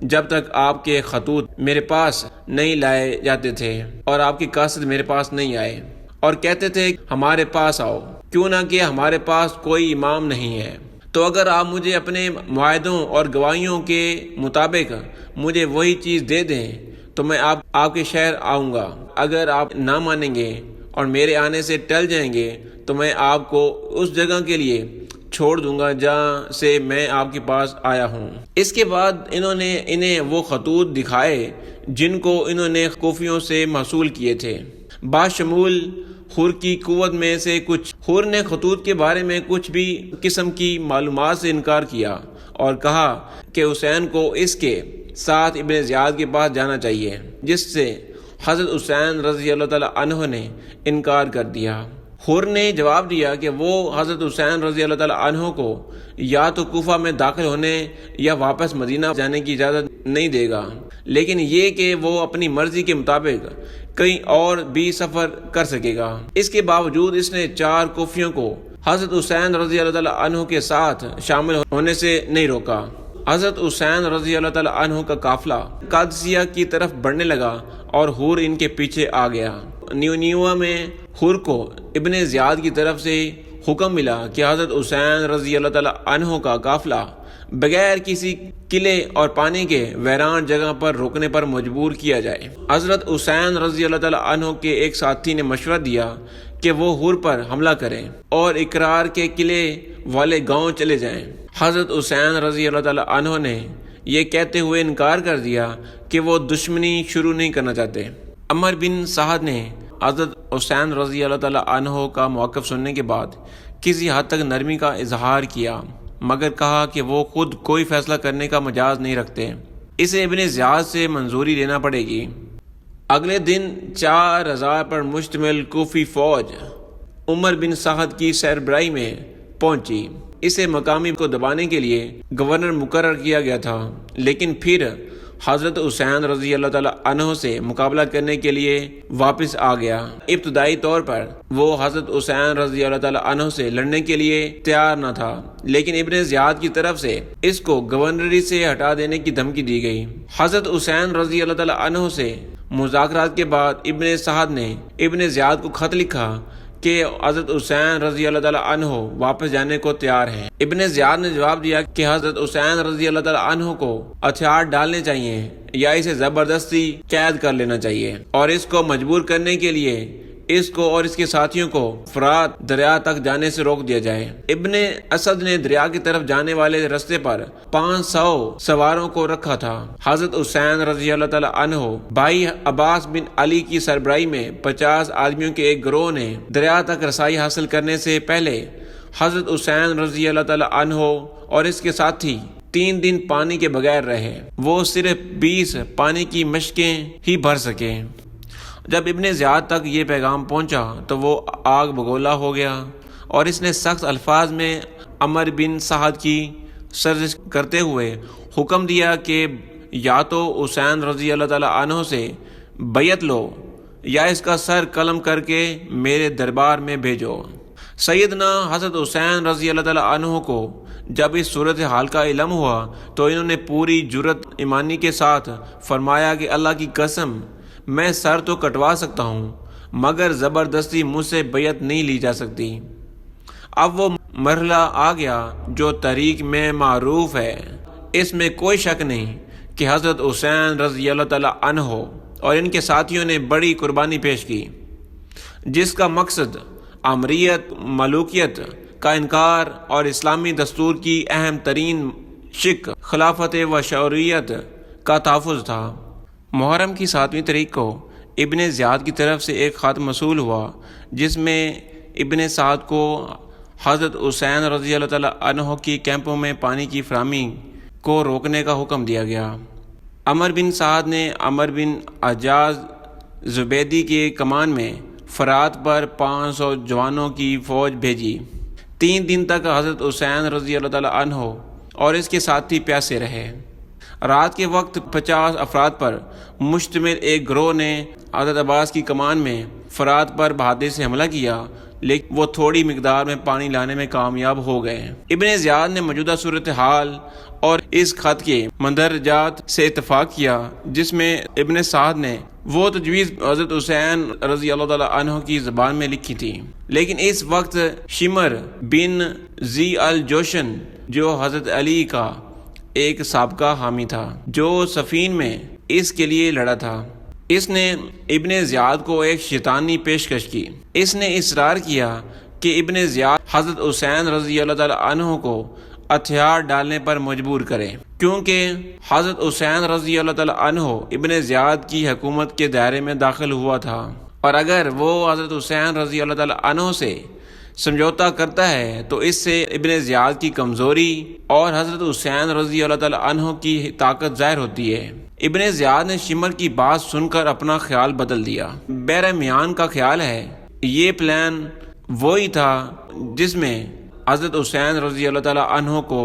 A: جب تک آپ کے خطوط میرے پاس نہیں لائے جاتے تھے اور آپ کے قاصد میرے پاس نہیں آئے اور کہتے تھے ہمارے پاس آؤ، کیوں نہ کہ ہمارے پاس کوئی امام نہیں ہے۔ تو اگر آپ مجھے اپنے معاہدوں اور گواہیوں کے مطابق مجھے وہی چیز دے دیں تو میں آپ کے شہر آؤں گا۔ اگر آپ نہ مانیں گے اور میرے آنے سے ٹل جائیں گے تو میں آپ کو اس جگہ کے لیے چھوڑ دوں گا جہاں سے میں آپ کے پاس آیا ہوں۔ اس کے بعد انہوں نے انہیں وہ خطوط دکھائے جن کو انہوں نے کوفیوں سے موصول کیے تھے، باشمول حور کی قوت میں سے کچھ۔ حور نے خطوط کے بارے میں کچھ بھی قسم کی معلومات سے انکار کیا اور کہا کہ حسین کو اس کے ساتھ ابن زیاد کے پاس جانا چاہیے، جس سے حضرت حسین رضی اللہ تعالی عنہ نے انکار کر دیا۔ حر نے جواب دیا کہ وہ حضرت حسین رضی اللہ تعالیٰ عنہ کو یا تو کوفہ میں داخل ہونے یا واپس مدینہ جانے کی اجازت نہیں دے گا، لیکن یہ کہ وہ اپنی مرضی کے مطابق کہیں اور بھی سفر کر سکے گا۔ اس کے باوجود اس نے 4 کوفیوں کو حضرت حسین رضی اللہ تعالیٰ عنہ کے ساتھ شامل ہونے سے نہیں روکا۔ حضرت حسین رضی اللہ تعالیٰ عنہ کا قافلہ قادسیہ کی طرف بڑھنے لگا اور حر ان کے پیچھے آ گیا۔ نیویوا میں حر کو ابن زیاد کی طرف سے حکم ملا کہ حضرت حسین رضی اللہ تعالیٰ عنہ کا قافلہ بغیر کسی قلعے اور پانی کے ویران جگہ پر روکنے پر مجبور کیا جائے۔ حضرت حسین رضی اللہ تعالیٰ عنہ کے ایک ساتھی نے مشورہ دیا کہ وہ حر پر حملہ کریں اور اقرار کے قلعے والے گاؤں چلے جائیں۔ حضرت حسین رضی اللہ تعالیٰ عنہ نے یہ کہتے ہوئے انکار کر دیا کہ وہ دشمنی شروع نہیں کرنا چاہتے۔ عمر بن سعد نے حضرت حسین رضی اللہ تعالیٰ عنہ کا موقف سننے کے بعد کسی حد تک نرمی کا اظہار کیا، مگر کہا کہ وہ خود کوئی فیصلہ کرنے کا مجاز نہیں رکھتے، اسے ابن زیاد سے منظوری لینا پڑے گی۔ اگلے دن 4000 پر مشتمل کوفی فوج عمر بن سعد کی سربراہی میں پہنچی۔ اسے مقامی کو دبانے کے لیے گورنر مقرر کیا گیا تھا، لیکن پھر حضرت حسین رضی اللہ تعالیٰ عنہ سے مقابلہ کرنے کے لیے واپس آ گیا۔ ابتدائی طور پر وہ حضرت حسین رضی اللہ تعالیٰ عنہ سے لڑنے کے لیے تیار نہ تھا، لیکن ابن زیاد کی طرف سے اس کو گورنری سے ہٹا دینے کی دھمکی دی گئی۔ حضرت حسین رضی اللہ تعالیٰ عنہ سے مذاکرات کے بعد ابن سعد نے ابن زیاد کو خط لکھا کہ حضرت حسین رضی اللہ تعالیٰ عنہ واپس جانے کو تیار ہیں۔ ابن زیاد نے جواب دیا کہ حضرت حسین رضی اللہ تعالیٰ عنہ کو ہتھیار ڈالنے چاہیے یا اسے زبردستی قید کر لینا چاہیے، اور اس کو مجبور کرنے کے لیے اس کو اور اس کے ساتھیوں کو فرات دریا تک جانے سے روک دیا جائے۔ ابن اسد نے دریا کی طرف جانے والے رستے پر 500 سواروں کو رکھا تھا۔ حضرت حسین رضی اللہ تعالیٰ عنہ بھائی عباس بن علی کی سربراہی میں 50 آدمیوں کے ایک گروہ نے دریا تک رسائی حاصل کرنے سے پہلے حضرت حسین رضی اللہ تعالیٰ عنہ اور اس کے ساتھی 3 دن پانی کے بغیر رہے۔ وہ صرف 20 پانی کی مشکیں ہی بھر سکے۔ جب ابن زیاد تک یہ پیغام پہنچا تو وہ آگ بگولا ہو گیا، اور اس نے سخت الفاظ میں عمر بن سعد کی سرزنش کرتے ہوئے حکم دیا کہ یا تو حسین رضی اللہ تعالیٰ عنہ سے بیعت لو یا اس کا سر قلم کر کے میرے دربار میں بھیجو۔ سیدنا حضرت حسین رضی اللہ تعالیٰ عنہ کو جب اس صورتحال کا علم ہوا تو انہوں نے پوری جرأت ایمانی کے ساتھ فرمایا کہ اللہ کی قسم، میں سر تو کٹوا سکتا ہوں مگر زبردستی مجھ سے بیعت نہیں لی جا سکتی۔ اب وہ مرحلہ آ گیا جو تاریخ میں معروف ہے۔ اس میں کوئی شک نہیں کہ حضرت حسین رضی اللہ تعالیٰ عنہ اور ان کے ساتھیوں نے بڑی قربانی پیش کی، جس کا مقصد آمریت، ملوکیت کا انکار اور اسلامی دستور کی اہم ترین شق خلافت و شرعیت کا تحفظ تھا۔ محرم کی 7ویں تاریخ کو ابن زیاد کی طرف سے ایک خط موصول ہوا جس میں ابن سعد کو حضرت حسین رضی اللہ تعالیٰ عنہ کی کیمپوں میں پانی کی فراہمی کو روکنے کا حکم دیا گیا۔ عمر بن سعد نے عمر بن حجاز زبیدی کے کمان میں فرات پر 500 جوانوں کی فوج بھیجی۔ 3 دن تک حضرت حسین رضی اللہ تعالیٰ عنہ اور اس کے ساتھی پیاسے رہے۔ رات کے وقت 50 افراد پر مشتمل ایک گروہ نے حضرت عباس کی کمان میں فرات پر بہادری سے حملہ کیا، لیکن وہ تھوڑی مقدار میں پانی لانے میں کامیاب ہو گئے۔ ابن زیاد نے موجودہ صورتحال اور اس خط کے مندرجات سے اتفاق کیا جس میں ابن سعد نے وہ تجویز حضرت حسین رضی اللہ تعالیٰ عنہ کی زبان میں لکھی تھی، لیکن اس وقت شمر بن ذی الجوشن جو حضرت علی کا ایک سابقہ حامی تھا، جو صفین میں اس کے لیے لڑا تھا، اس نے ابن زیاد کو ایک شیطانی پیشکش کی۔ اس نے اصرار کیا کہ ابن زیاد حضرت حسین رضی اللہ تعالیٰ عنہ کو ہتھیار ڈالنے پر مجبور کرے، کیونکہ حضرت حسین رضی اللہ تعالیٰ عنہ ابن زیاد کی حکومت کے دائرے میں داخل ہوا تھا، اور اگر وہ حضرت حسین رضی اللہ تعالیٰ عنہ سے سمجھوتا کرتا ہے تو اس سے ابن زیاد کی کمزوری اور حضرت حسین رضی اللہ تعالیٰ عنہ کی طاقت ظاہر ہوتی ہے۔ ابن زیاد نے شمر کی بات سن کر اپنا خیال بدل دیا۔ بحر میان کا خیال ہے یہ پلان وہی تھا جس میں حضرت حسین رضی اللہ تعالیٰ عنہ کو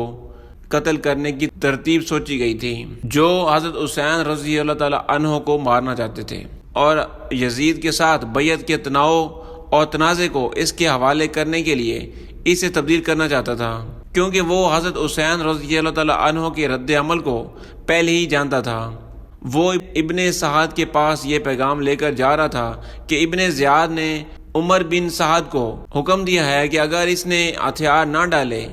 A: قتل کرنے کی ترتیب سوچی گئی تھی، جو حضرت حسین رضی اللہ تعالیٰ عنہ کو مارنا چاہتے تھے اور یزید کے ساتھ بیعت کے تناؤ اور تنازع کو اس کے حوالے کرنے کے لیے اسے تبدیل کرنا چاہتا تھا، کیونکہ وہ حضرت حسین رضی اللہ تعالیٰ عنہ کے رد عمل کو پہلے ہی جانتا تھا۔ وہ ابن سعد کے پاس یہ پیغام لے کر جا رہا تھا کہ ابن زیاد نے عمر بن سعد کو حکم دیا ہے کہ اگر اس نے ہتھیار نہ ڈالے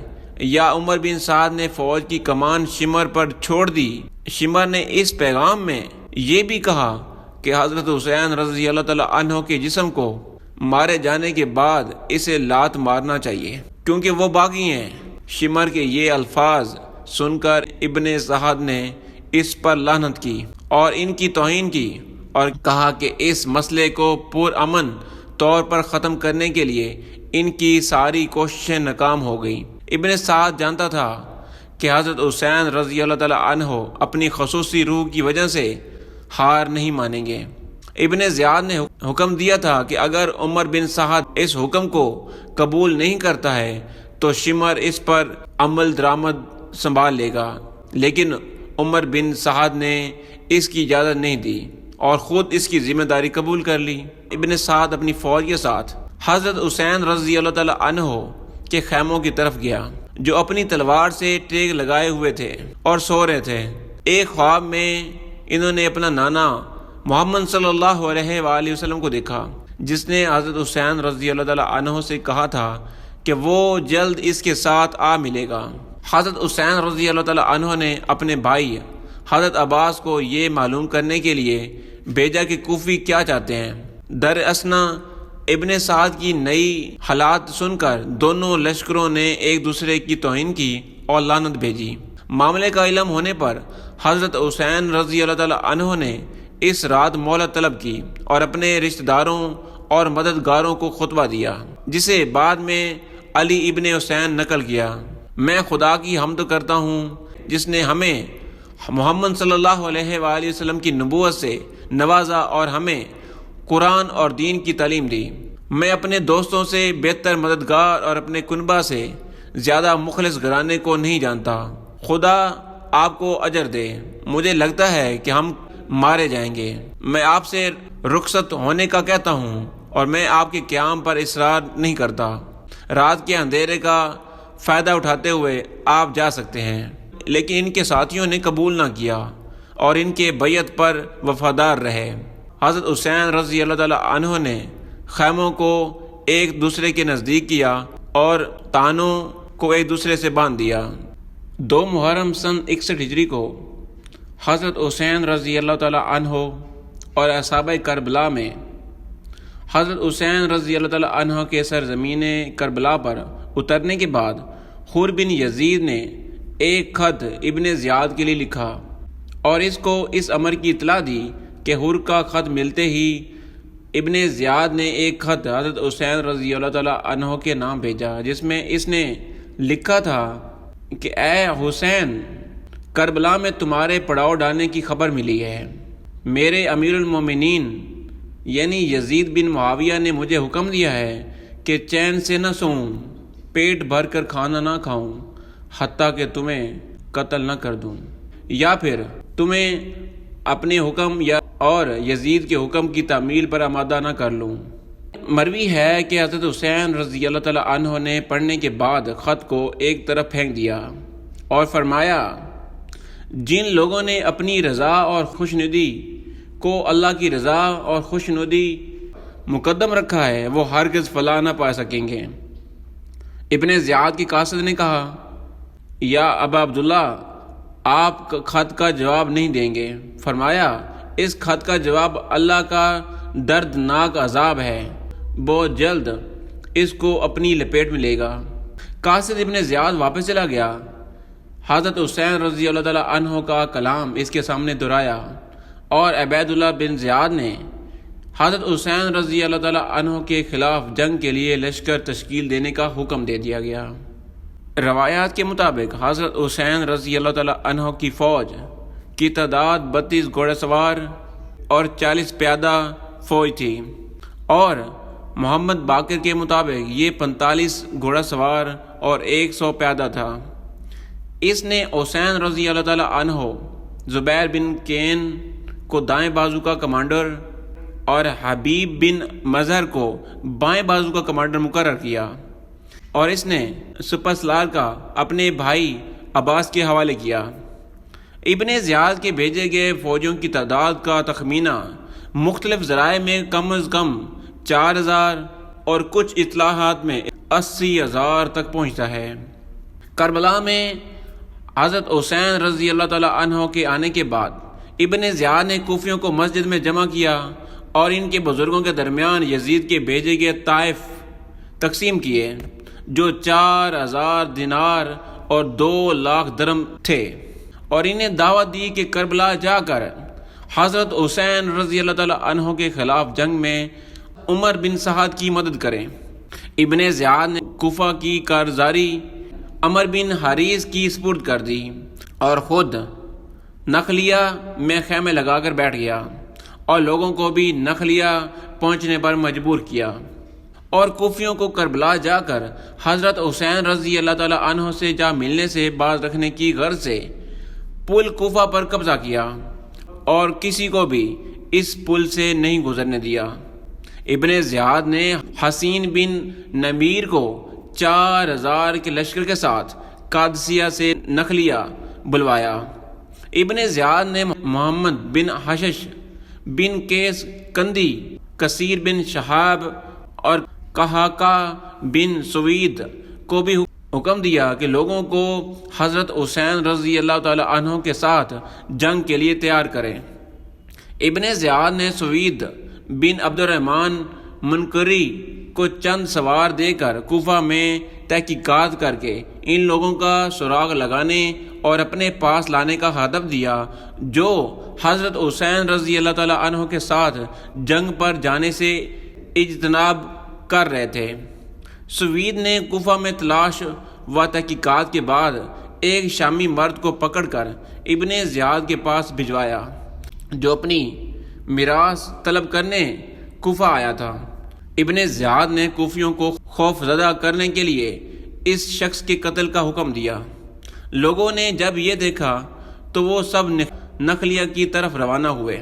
A: یا عمر بن سعد نے فوج کی کمان شمر پر چھوڑ دی۔ شمر نے اس پیغام میں یہ بھی کہا کہ حضرت حسین رضی اللہ تعالیٰ عنہ کے جسم کو مارے جانے کے بعد اسے لات مارنا چاہیے کیونکہ وہ باغی ہیں۔ شمر کے یہ الفاظ سن کر ابن سعد نے اس پر لعنت کی اور ان کی توہین کی اور کہا کہ اس مسئلے کو پرامن طور پر ختم کرنے کے لیے ان کی ساری کوششیں ناکام ہو گئیں۔ ابن سعد جانتا تھا کہ حضرت حسین رضی اللہ تعالیٰ عنہ اپنی خصوصی روح کی وجہ سے ہار نہیں مانیں گے۔ ابن زیاد نے حکم دیا تھا کہ اگر عمر بن سعد اس حکم کو قبول نہیں کرتا ہے تو شمر اس پر عمل درآمد سنبھال لے گا، لیکن عمر بن سعد نے اس کی اجازت نہیں دی اور خود اس کی ذمہ داری قبول کر لی۔ ابن سعد اپنی فوج کے ساتھ حضرت حسین رضی اللہ تعالیٰ عنہ کے خیموں کی طرف گیا، جو اپنی تلوار سے ٹیک لگائے ہوئے تھے اور سو رہے تھے۔ ایک خواب میں انہوں نے اپنا نانا محمد صلی اللہ علیہ وآلہ وسلم کو دیکھا، جس نے حضرت حسین رضی اللہ تعالیٰ عنہ سے کہا تھا کہ وہ جلد اس کے ساتھ آ ملے گا۔ حضرت حسین رضی اللہ تعالیٰ عنہ نے اپنے بھائی حضرت عباس کو یہ معلوم کرنے کے لیے بھیجا کہ کوفی کیا چاہتے ہیں۔ در اثنا ابن سعد کی نئی حالات سن کر دونوں لشکروں نے ایک دوسرے کی توہین کی اور لعنت بھیجی۔ معاملے کا علم ہونے پر حضرت حسین رضی اللہ تعالیٰ عنہ نے اس رات مہلت طلب کی اور اپنے رشتہ داروں اور مددگاروں کو خطبہ دیا، جسے بعد میں علی ابن حسین نقل کیا۔ میں خدا کی حمد کرتا ہوں جس نے ہمیں محمد صلی اللہ علیہ وآلہ وسلم کی نبوت سے نوازا اور ہمیں قرآن اور دین کی تعلیم دی۔ میں اپنے دوستوں سے بہتر مددگار اور اپنے کنبہ سے زیادہ مخلص گھرانے کو نہیں جانتا۔ خدا آپ کو اجر دے۔ مجھے لگتا ہے کہ ہم مارے جائیں گے۔ میں آپ سے رخصت ہونے کا کہتا ہوں اور میں آپ کے قیام پر اصرار نہیں کرتا۔ رات کے اندھیرے کا فائدہ اٹھاتے ہوئے آپ جا سکتے ہیں، لیکن ان کے ساتھیوں نے قبول نہ کیا اور ان کے بیعت پر وفادار رہے۔ حضرت حسین رضی اللہ تعالیٰ عنہ نے خیموں کو ایک دوسرے کے نزدیک کیا اور تانوں کو ایک دوسرے سے باندھ دیا۔ 2 محرم سن 61 ہجری کو حضرت حسین رضی اللہ تعالیٰ عنہ اور اصحابہ کربلا میں حضرت حسین رضی اللہ تعالیٰ عنہ کے سرزمین کربلا پر اترنے کے بعد حور بن یزید نے ایک خط ابن زیاد کے لیے لکھا اور اس کو اس امر کی اطلاع دی کہ حور کا خط ملتے ہی ابن زیاد نے ایک خط حضرت حسین رضی اللہ تعالیٰ عنہ کے نام بھیجا، جس میں اس نے لکھا تھا کہ اے حسین، کربلا میں تمہارے پڑاؤ ڈالنے کی خبر ملی ہے۔ میرے امیر المومنین یعنی یزید بن معاویہ نے مجھے حکم دیا ہے کہ چین سے نہ سوؤں، پیٹ بھر کر کھانا نہ کھاؤں، حتیٰ کہ تمہیں قتل نہ کر دوں یا پھر تمہیں اپنے حکم یا اور یزید کے حکم کی تعمیل پر آمادہ نہ کر لوں۔ مروی ہے کہ حضرت حسین رضی اللہ تعالیٰ عنہ نے پڑھنے کے بعد خط کو ایک طرف پھینک دیا اور فرمایا، جن لوگوں نے اپنی رضا اور خوشنودی کو اللہ کی رضا اور خوشنودی مقدم رکھا ہے وہ ہرگز فلاح نہ پا سکیں گے۔ ابن زیاد کی قاصد نے کہا، یا ابا عبداللہ، آپ خط کا جواب نہیں دیں گے؟ فرمایا، اس خط کا جواب اللہ کا دردناک عذاب ہے، بہت جلد اس کو اپنی لپیٹ میں لے گا۔ قاصد ابن زیاد واپس چلا گیا۔ حضرت حسین رضی اللہ تعالیٰ عنہ کا کلام اس کے سامنے دہرایا اور عبید اللہ بن زیاد نے حضرت حسین رضی اللہ تعالیٰ عنہ کے خلاف جنگ کے لیے لشکر تشکیل دینے کا حکم دے دیا گیا۔ روایات کے مطابق حضرت حسین رضی اللہ تعالیٰ عنہ کی فوج کی تعداد 32 گھوڑے سوار اور 40 پیادہ فوج تھی اور محمد باقر کے مطابق یہ 45 گھوڑا سوار اور 100 پیادہ تھا۔ اس نے حسین رضی اللہ تعالی عنہ، زبیر بن کین کو دائیں بازو کا کمانڈر اور حبیب بن مظہر کو بائیں بازو کا کمانڈر مقرر کیا، اور اس نے سپہ سالار کا اپنے بھائی عباس کے حوالے کیا۔ ابن زیاد کے بھیجے گئے فوجوں کی تعداد کا تخمینہ مختلف ذرائع میں کم از کم 4000 اور کچھ اطلاعات میں 80,000 تک پہنچتا ہے۔ کربلا میں حضرت حسین رضی اللہ تعالی عنہ کے آنے کے بعد ابن زیاد نے کوفیوں کو مسجد میں جمع کیا اور ان کے بزرگوں کے درمیان یزید کے بھیجے گئے تحائف تقسیم کیے، جو 4000 دینار اور 2,00,000 درہم تھے، اور انہیں دعوت دی کہ کربلا جا کر حضرت حسین رضی اللہ تعالی عنہ کے خلاف جنگ میں عمر بن سعد کی مدد کریں۔ ابن زیاد نے کوفہ کی کارگزاری عمر بن حریث کی سپرد کر دی اور خود نخلیہ میں خیمے لگا کر بیٹھ گیا، اور لوگوں کو بھی نخلیہ پہنچنے پر مجبور کیا، اور کوفیوں کو کربلا جا کر حضرت حسین رضی اللہ تعالی عنہ سے جا ملنے سے باز رکھنے کی غرض سے پل کوفہ پر قبضہ کیا، اور کسی کو بھی اس پل سے نہیں گزرنے دیا۔ ابن زیاد نے حسین بن نمیر کو 4000 کے لشکر کے ساتھ قادسیہ سے نخلیہ بلوایا۔ ابن زیاد نے محمد بن حشش بن قیس کندی، کثیر بن شہاب اور قحقہ بن سوید کو بھی حکم دیا کہ لوگوں کو حضرت حسین رضی اللہ تعالی عنہ کے ساتھ جنگ کے لیے تیار کریں۔ ابن زیاد نے سوید بن عبد الرحمن منقری کو چند سوار دے کر کوفہ میں تحقیقات کر کے ان لوگوں کا سراغ لگانے اور اپنے پاس لانے کا ہدف دیا جو حضرت حسین رضی اللہ تعالی عنہ کے ساتھ جنگ پر جانے سے اجتناب کر رہے تھے۔ سوید نے کوفہ میں تلاش و تحقیقات کے بعد ایک شامی مرد کو پکڑ کر ابن زیاد کے پاس بھجوایا، جو اپنی میراث طلب کرنے کوفہ آیا تھا۔ ابن زیاد نے کوفیوں کو خوف زدہ کرنے کے لیے اس شخص کے قتل کا حکم دیا۔ لوگوں نے جب یہ دیکھا تو وہ سب نخلیہ کی طرف روانہ ہوئے۔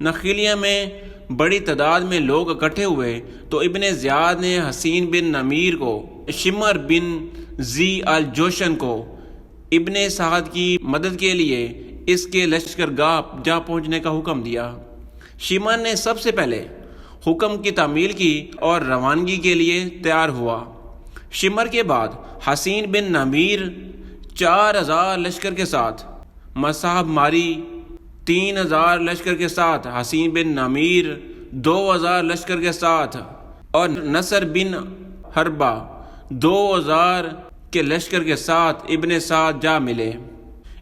A: نخلیہ میں بڑی تعداد میں لوگ اکٹھے ہوئے تو ابن زیاد نے حسین بن نمیر کو، شمر بن ذی الجوشن کو ابن سعد کی مدد کے لیے اس کے لشکرگاہ جا پہنچنے کا حکم دیا۔ شمر نے سب سے پہلے حکم کی تعمیل کی اور روانگی کے لیے تیار ہوا۔ شمر کے بعد حسین بن نمیر 4000 لشکر کے ساتھ، مصعب ماری 3000 لشکر کے ساتھ، حسین بن نمیر 2000 لشکر کے ساتھ، اور نصر بن حربہ 2000 کے لشکر کے ساتھ ابن سعد جا ملے۔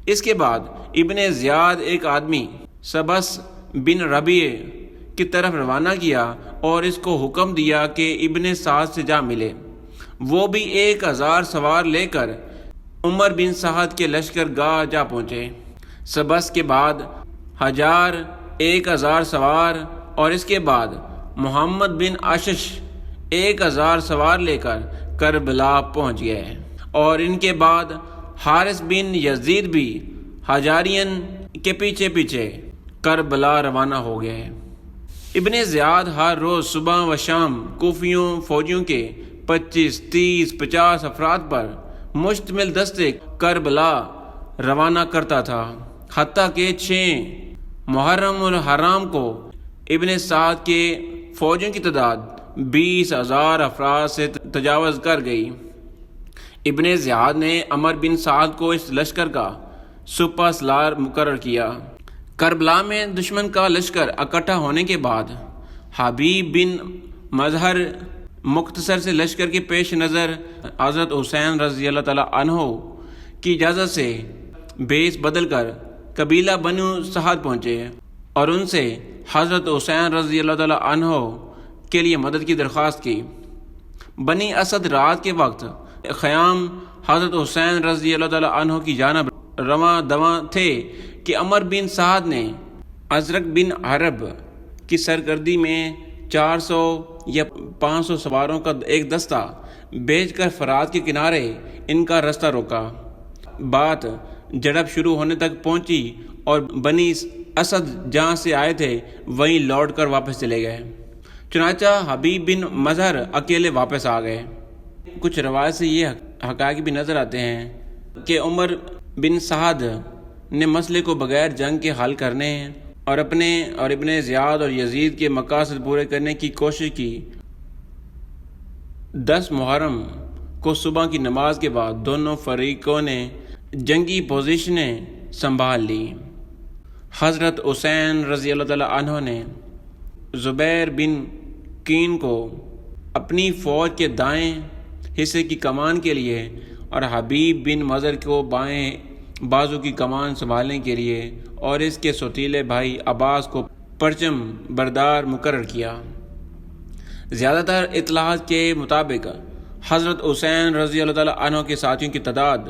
A: اس کے بعد ابن زیاد ایک آدمی سبس بن ربیع کی طرف روانہ کیا اور اس کو حکم دیا کہ ابن سعد سے جا ملے۔ وہ بھی 1000 سوار لے کر عمر بن سعد کے لشکر گاہ جا پہنچے۔ سبس کے بعد حجار 1000 سوار، اور اس کے بعد محمد بن آشش 1000 سوار لے کر کربلا پہنچ گئے، اور ان کے بعد حارث بن یزید بھی حجارین کے پیچھے پیچھے کربلا روانہ ہو گئے۔ ابن زیاد ہر روز صبح و شام کوفیوں فوجیوں کے 25، 30، 50 افراد پر مشتمل دستے کربلا روانہ کرتا تھا، حتیٰ کہ 6 محرم الحرام کو ابن سعد کے فوجیوں کی تعداد 20,000 افراد سے تجاوز کر گئی۔ ابن زیاد نے عمر بن سعد کو اس لشکر کا سپہ سالار مقرر کیا۔ کربلا میں دشمن کا لشکر اکٹھا ہونے کے بعد حبیب بن مظہر مختصر سے لشکر کے پیش نظر حضرت حسین رضی اللہ تعالی عنہ کی اجازت سے بیس بدل کر قبیلہ بنو سعد پہنچے اور ان سے حضرت حسین رضی اللہ تعالی عنہ کے لیے مدد کی درخواست کی۔ بنی اسد رات کے وقت خیام حضرت حسین رضی اللہ تعالی عنہ کی جانب رواں دواں تھے کہ عمر بن سعد نے ازرق بن عرب کی سرکردی میں 400 یا 500 سواروں کا ایک دستہ بھیج کر فرات کے کنارے ان کا رستہ روکا۔ بات جھڑپ شروع ہونے تک پہنچی اور بنی اسد جہاں سے آئے تھے وہیں لوٹ کر واپس چلے گئے۔ چنانچہ حبیب بن مظہر اکیلے واپس آ گئے۔ کچھ روایت سے یہ حقائق بھی نظر آتے ہیں کہ عمر بن سعد نے مسئلے کو بغیر جنگ کے حل کرنے اور ابن زیاد اور یزید کے مقاصد پورے کرنے کی کوشش کی۔ 10 محرم کو صبح کی نماز کے بعد دونوں فریقوں نے جنگی پوزیشنیں سنبھال لی۔ حضرت حسین رضی اللہ تعالیٰ عنہ نے زبیر بن کین کو اپنی فوج کے دائیں حصے کی کمان کے لیے اور حبیب بن مظہر کو بائیں بازو کی کمان سنبھالنے کے لیے اور اس کے سوتیلے بھائی عباس کو پرچم بردار مقرر کیا۔ زیادہ تر اطلاعات کے مطابق حضرت حسین رضی اللہ تعالیٰ عنہ کے ساتھیوں کی تعداد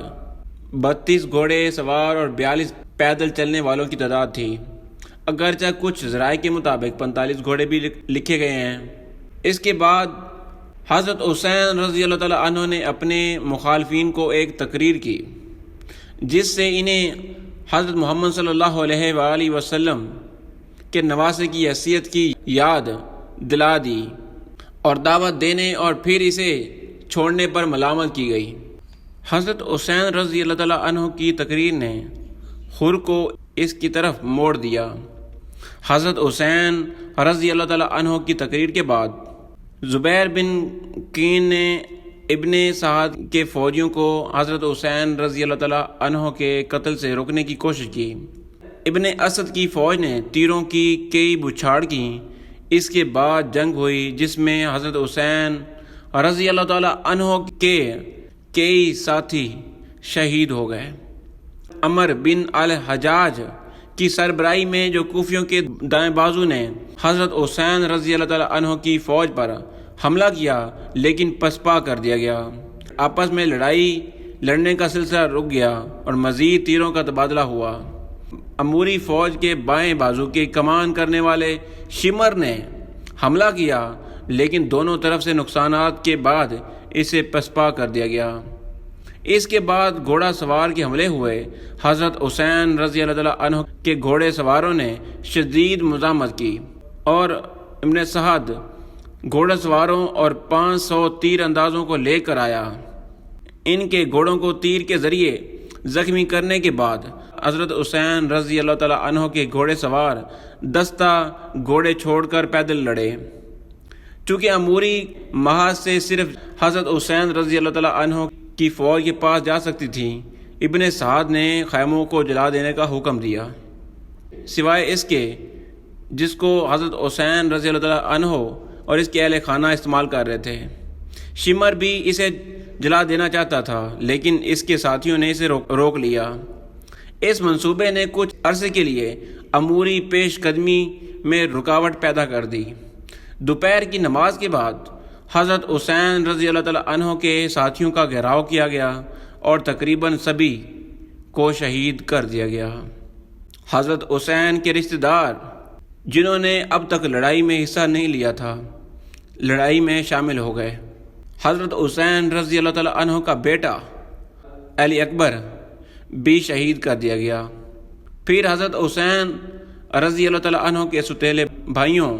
A: 32 گھوڑے سوار اور 42 پیدل چلنے والوں کی تعداد تھی، اگرچہ کچھ ذرائع کے مطابق 45 گھوڑے بھی لکھے گئے ہیں۔ اس کے بعد حضرت حسین رضی اللہ تعالیٰ عنہ نے اپنے مخالفین کو ایک تقریر کی جس سے انہیں حضرت محمد صلی اللہ علیہ وآلہ وسلم کے نواسے کی حیثیت کی یاد دلا دی اور دعوت دینے اور پھر اسے چھوڑنے پر ملامت کی گئی۔ حضرت حسین رضی اللہ تعالیٰ عنہ کی تقریر نے خر کو اس کی طرف موڑ دیا۔ حضرت حسین رضی اللہ تعالیٰ عنہ کی تقریر کے بعد زبیر بن کین نے ابن سعد کے فوجیوں کو حضرت حسین رضی اللہ تعالیٰ عنہ کے قتل سے روکنے کی کوشش کی۔ ابن اسد کی فوج نے تیروں کی کئی بچھاڑ کی۔ اس کے بعد جنگ ہوئی جس میں حضرت حسین رضی اللہ تعالیٰ عنہ کے کئی ساتھی شہید ہو گئے۔ عمر بن الحجاج کی سربراہی میں جو کوفیوں کے دائیں بازو نے حضرت حسین رضی اللہ تعالیٰ عنہ کی فوج پر حملہ کیا لیکن پسپا کر دیا گیا۔ آپس میں لڑنے کا سلسلہ رک گیا اور مزید تیروں کا تبادلہ ہوا۔ اموری فوج کے بائیں بازو کے کمان کرنے والے شمر نے حملہ کیا لیکن دونوں طرف سے نقصانات کے بعد اسے پسپا کر دیا گیا۔ اس کے بعد گھوڑا سوار کے حملے ہوئے۔ حضرت حسین رضی اللہ تعالیٰ عنہ کے گھوڑے سواروں نے شدید مزاحمت کی اور ابن سعد گھوڑا سواروں اور 500 تیر اندازوں کو لے کر آیا۔ ان کے گھوڑوں کو تیر کے ذریعے زخمی کرنے کے بعد حضرت حسین رضی اللہ تعالیٰ عنہ کے گھوڑے سوار دستہ گھوڑے چھوڑ کر پیدل لڑے۔ چونکہ اموری محاذ سے صرف حضرت حسین رضی اللہ تعالیٰ عنہ کی فوج کے پاس جا سکتی تھی، ابن سعد نے خیموں کو جلا دینے کا حکم دیا، سوائے اس کے جس کو حضرت حسین رضی اللہ تعالیٰ عنہ اور اس کے اہل خانہ استعمال کر رہے تھے۔ شمر بھی اسے جلا دینا چاہتا تھا لیکن اس کے ساتھیوں نے اسے روک لیا۔ اس منصوبے نے کچھ عرصے کے لیے اموری پیش قدمی میں رکاوٹ پیدا کر دی۔ دوپہر کی نماز کے بعد حضرت حسین رضی اللہ تعالیٰ عنہ کے ساتھیوں کا گھیراؤ کیا گیا اور تقریباً سبھی کو شہید کر دیا گیا۔ حضرت حسین کے رشتہ دار جنہوں نے اب تک لڑائی میں حصہ نہیں لیا تھا لڑائی میں شامل ہو گئے۔ حضرت حسین رضی اللہ تعالیٰ عنہ کا بیٹا علی اکبر بھی شہید کر دیا گیا۔ پھر حضرت حسین رضی اللہ تعالیٰ عنہ کے سوتیلے بھائیوں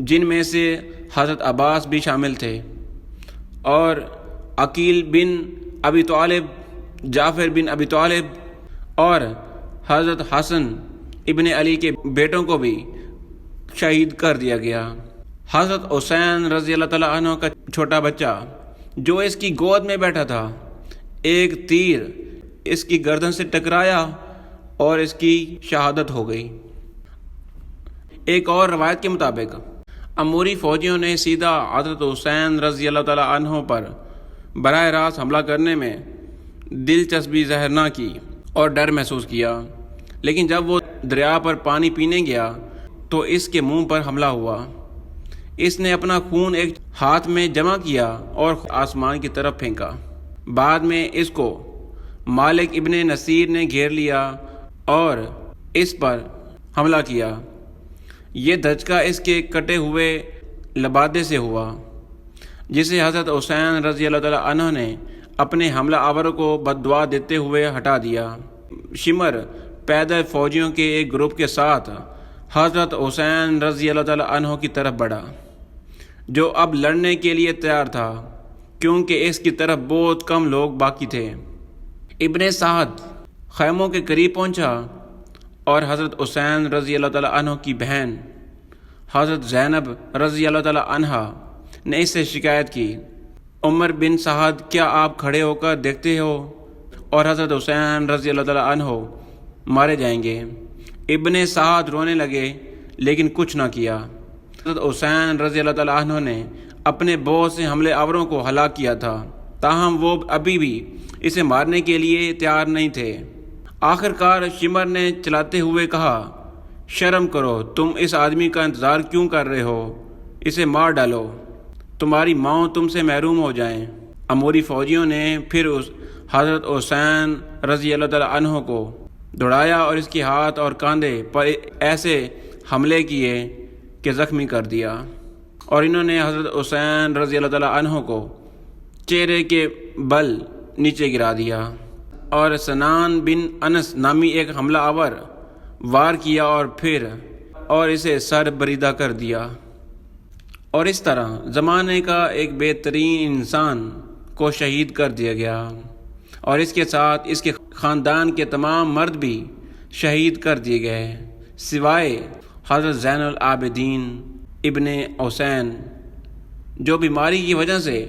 A: جن میں سے حضرت عباس بھی شامل تھے اور عقیل بن ابی طالب، جعفر بن ابی طالب اور حضرت حسن ابن علی کے بیٹوں کو بھی شہید کر دیا گیا۔ حضرت حسین رضی اللہ تعالیٰ عنہ کا چھوٹا بچہ جو اس کی گود میں بیٹھا تھا، ایک تیر اس کی گردن سے ٹکرایا اور اس کی شہادت ہو گئی۔ ایک اور روایت کے مطابق اموری فوجیوں نے سیدھا حضرت حسین رضی اللہ تعالیٰ عنہ پر براہ راست حملہ کرنے میں دلچسپی ظاہر نہ کی اور ڈر محسوس کیا، لیکن جب وہ دریا پر پانی پینے گیا تو اس کے منہ پر حملہ ہوا۔ اس نے اپنا خون ایک ہاتھ میں جمع کیا اور آسمان کی طرف پھینکا۔ بعد میں اس کو مالک ابن نصیر نے گھیر لیا اور اس پر حملہ کیا۔ یہ دھچکا اس کے کٹے ہوئے لبادے سے ہوا، جسے حضرت حسین رضی اللہ تعالیٰ عنہ نے اپنے حملہ آوروں کو بد دعا دیتے ہوئے ہٹا دیا۔ شمر پیدل فوجیوں کے ایک گروپ کے ساتھ حضرت حسین رضی اللہ تعالیٰ عنہ کی طرف بڑھا، جو اب لڑنے کے لیے تیار تھا کیونکہ اس کی طرف بہت کم لوگ باقی تھے۔ ابن سعد خیموں کے قریب پہنچا اور حضرت حسین رضی اللہ تعالیٰ عنہ کی بہن حضرت زینب رضی اللہ تعالیٰ عنہ نے اس سے شکایت کی، عمر بن سعد کیا آپ کھڑے ہو کر دیکھتے ہو اور حضرت حسین رضی اللہ تعالیٰ عنہ مارے جائیں گے؟ ابن سعد رونے لگے لیکن کچھ نہ کیا۔ حضرت حسین رضی اللہ تعالیٰ عنہ نے اپنے بہت سے حملے آوروں کو ہلاک کیا تھا، تاہم وہ ابھی بھی اسے مارنے کے لیے تیار نہیں تھے۔ آخر کار شمر نے چلاتے ہوئے کہا، شرم کرو، تم اس آدمی کا انتظار کیوں کر رہے ہو؟ اسے مار ڈالو، تمہاری ماں تم سے محروم ہو جائیں۔ اموری فوجیوں نے پھر اس حضرت حسین رضی اللہ تعالیٰ عنہ کو دوڑایا اور اس کے ہاتھ اور کاندھے پر ایسے حملے کیے کہ زخمی کر دیا، اور انہوں نے حضرت حسین رضی اللہ تعالیٰ عنہ کو چہرے کے بل نیچے گرا دیا، اور سنان بن انس نامی ایک حملہ آور وار کیا اور اسے سر بریدہ کر دیا، اور اس طرح زمانے کا ایک بہترین انسان کو شہید کر دیا گیا، اور اس کے ساتھ اس کے خاندان کے تمام مرد بھی شہید کر دیے گئے سوائے حضرت زین العابدین ابن حسین، جو بیماری کی وجہ سے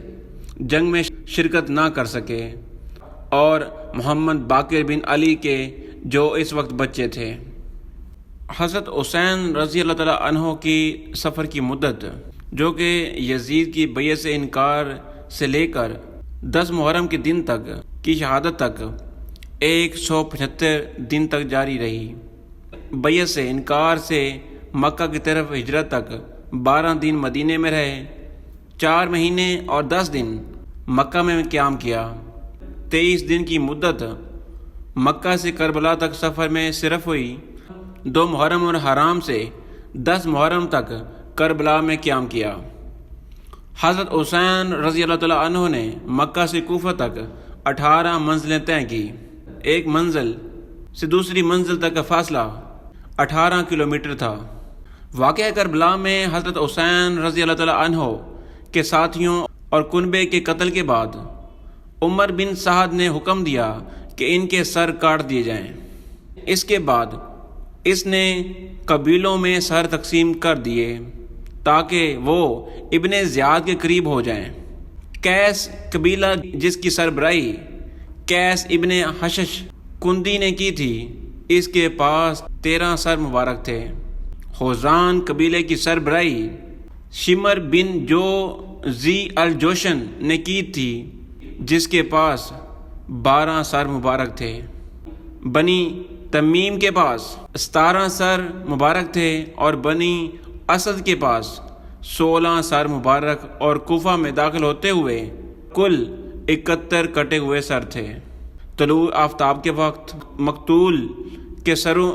A: جنگ میں شرکت نہ کر سکے، اور محمد باقر بن علی کے جو اس وقت بچے تھے۔ حضرت حسین رضی اللہ تعالیٰ عنہ کی سفر کی مدت، جو کہ یزید کی بیعت سے انکار سے لے کر 10 محرم کے دن تک کی شہادت تک 175 دن تک جاری رہی۔ بیعت سے انکار سے مکہ کی طرف ہجرت تک 12 دن مدینے میں رہے، 4 مہینے اور 10 دن مکہ میں قیام کیا۔ 23 دن کی مدت مکہ سے کربلا تک سفر میں صرف ہوئی۔ 2 محرم اور حرام سے 10 محرم تک کربلا میں قیام کیا۔ حضرت حسین رضی اللہ تعالیٰ عنہ نے مکہ سے کوفہ تک 18 منزلیں طے کی۔ ایک منزل سے دوسری منزل تک کا فاصلہ 18 کلومیٹر تھا۔ واقعہ کربلا میں حضرت حسین رضی اللہ تعالیٰ عنہ کے ساتھیوں اور کنبے کے قتل کے بعد عمر بن سعد نے حکم دیا کہ ان کے سر کاٹ دیے جائیں۔ اس کے بعد اس نے قبیلوں میں سر تقسیم کر دیے تاکہ وہ ابن زیاد کے قریب ہو جائیں۔ قیس قبیلہ، جس کی سربراہی قیس ابن حشش کندی نے کی تھی، اس کے پاس 13 سر مبارک تھے۔ خوزان قبیلے کی سربراہی شمر بن جو زی الجوشن نے کی تھی، جس کے پاس 12 سر مبارک تھے۔ بنی تمیم کے پاس 17 سر مبارک تھے، اور بنی اسد کے پاس 16 سر مبارک، اور کوفہ میں داخل ہوتے ہوئے کل 71 کٹے ہوئے سر تھے۔ طلوع آفتاب کے وقت مقتول کے سروں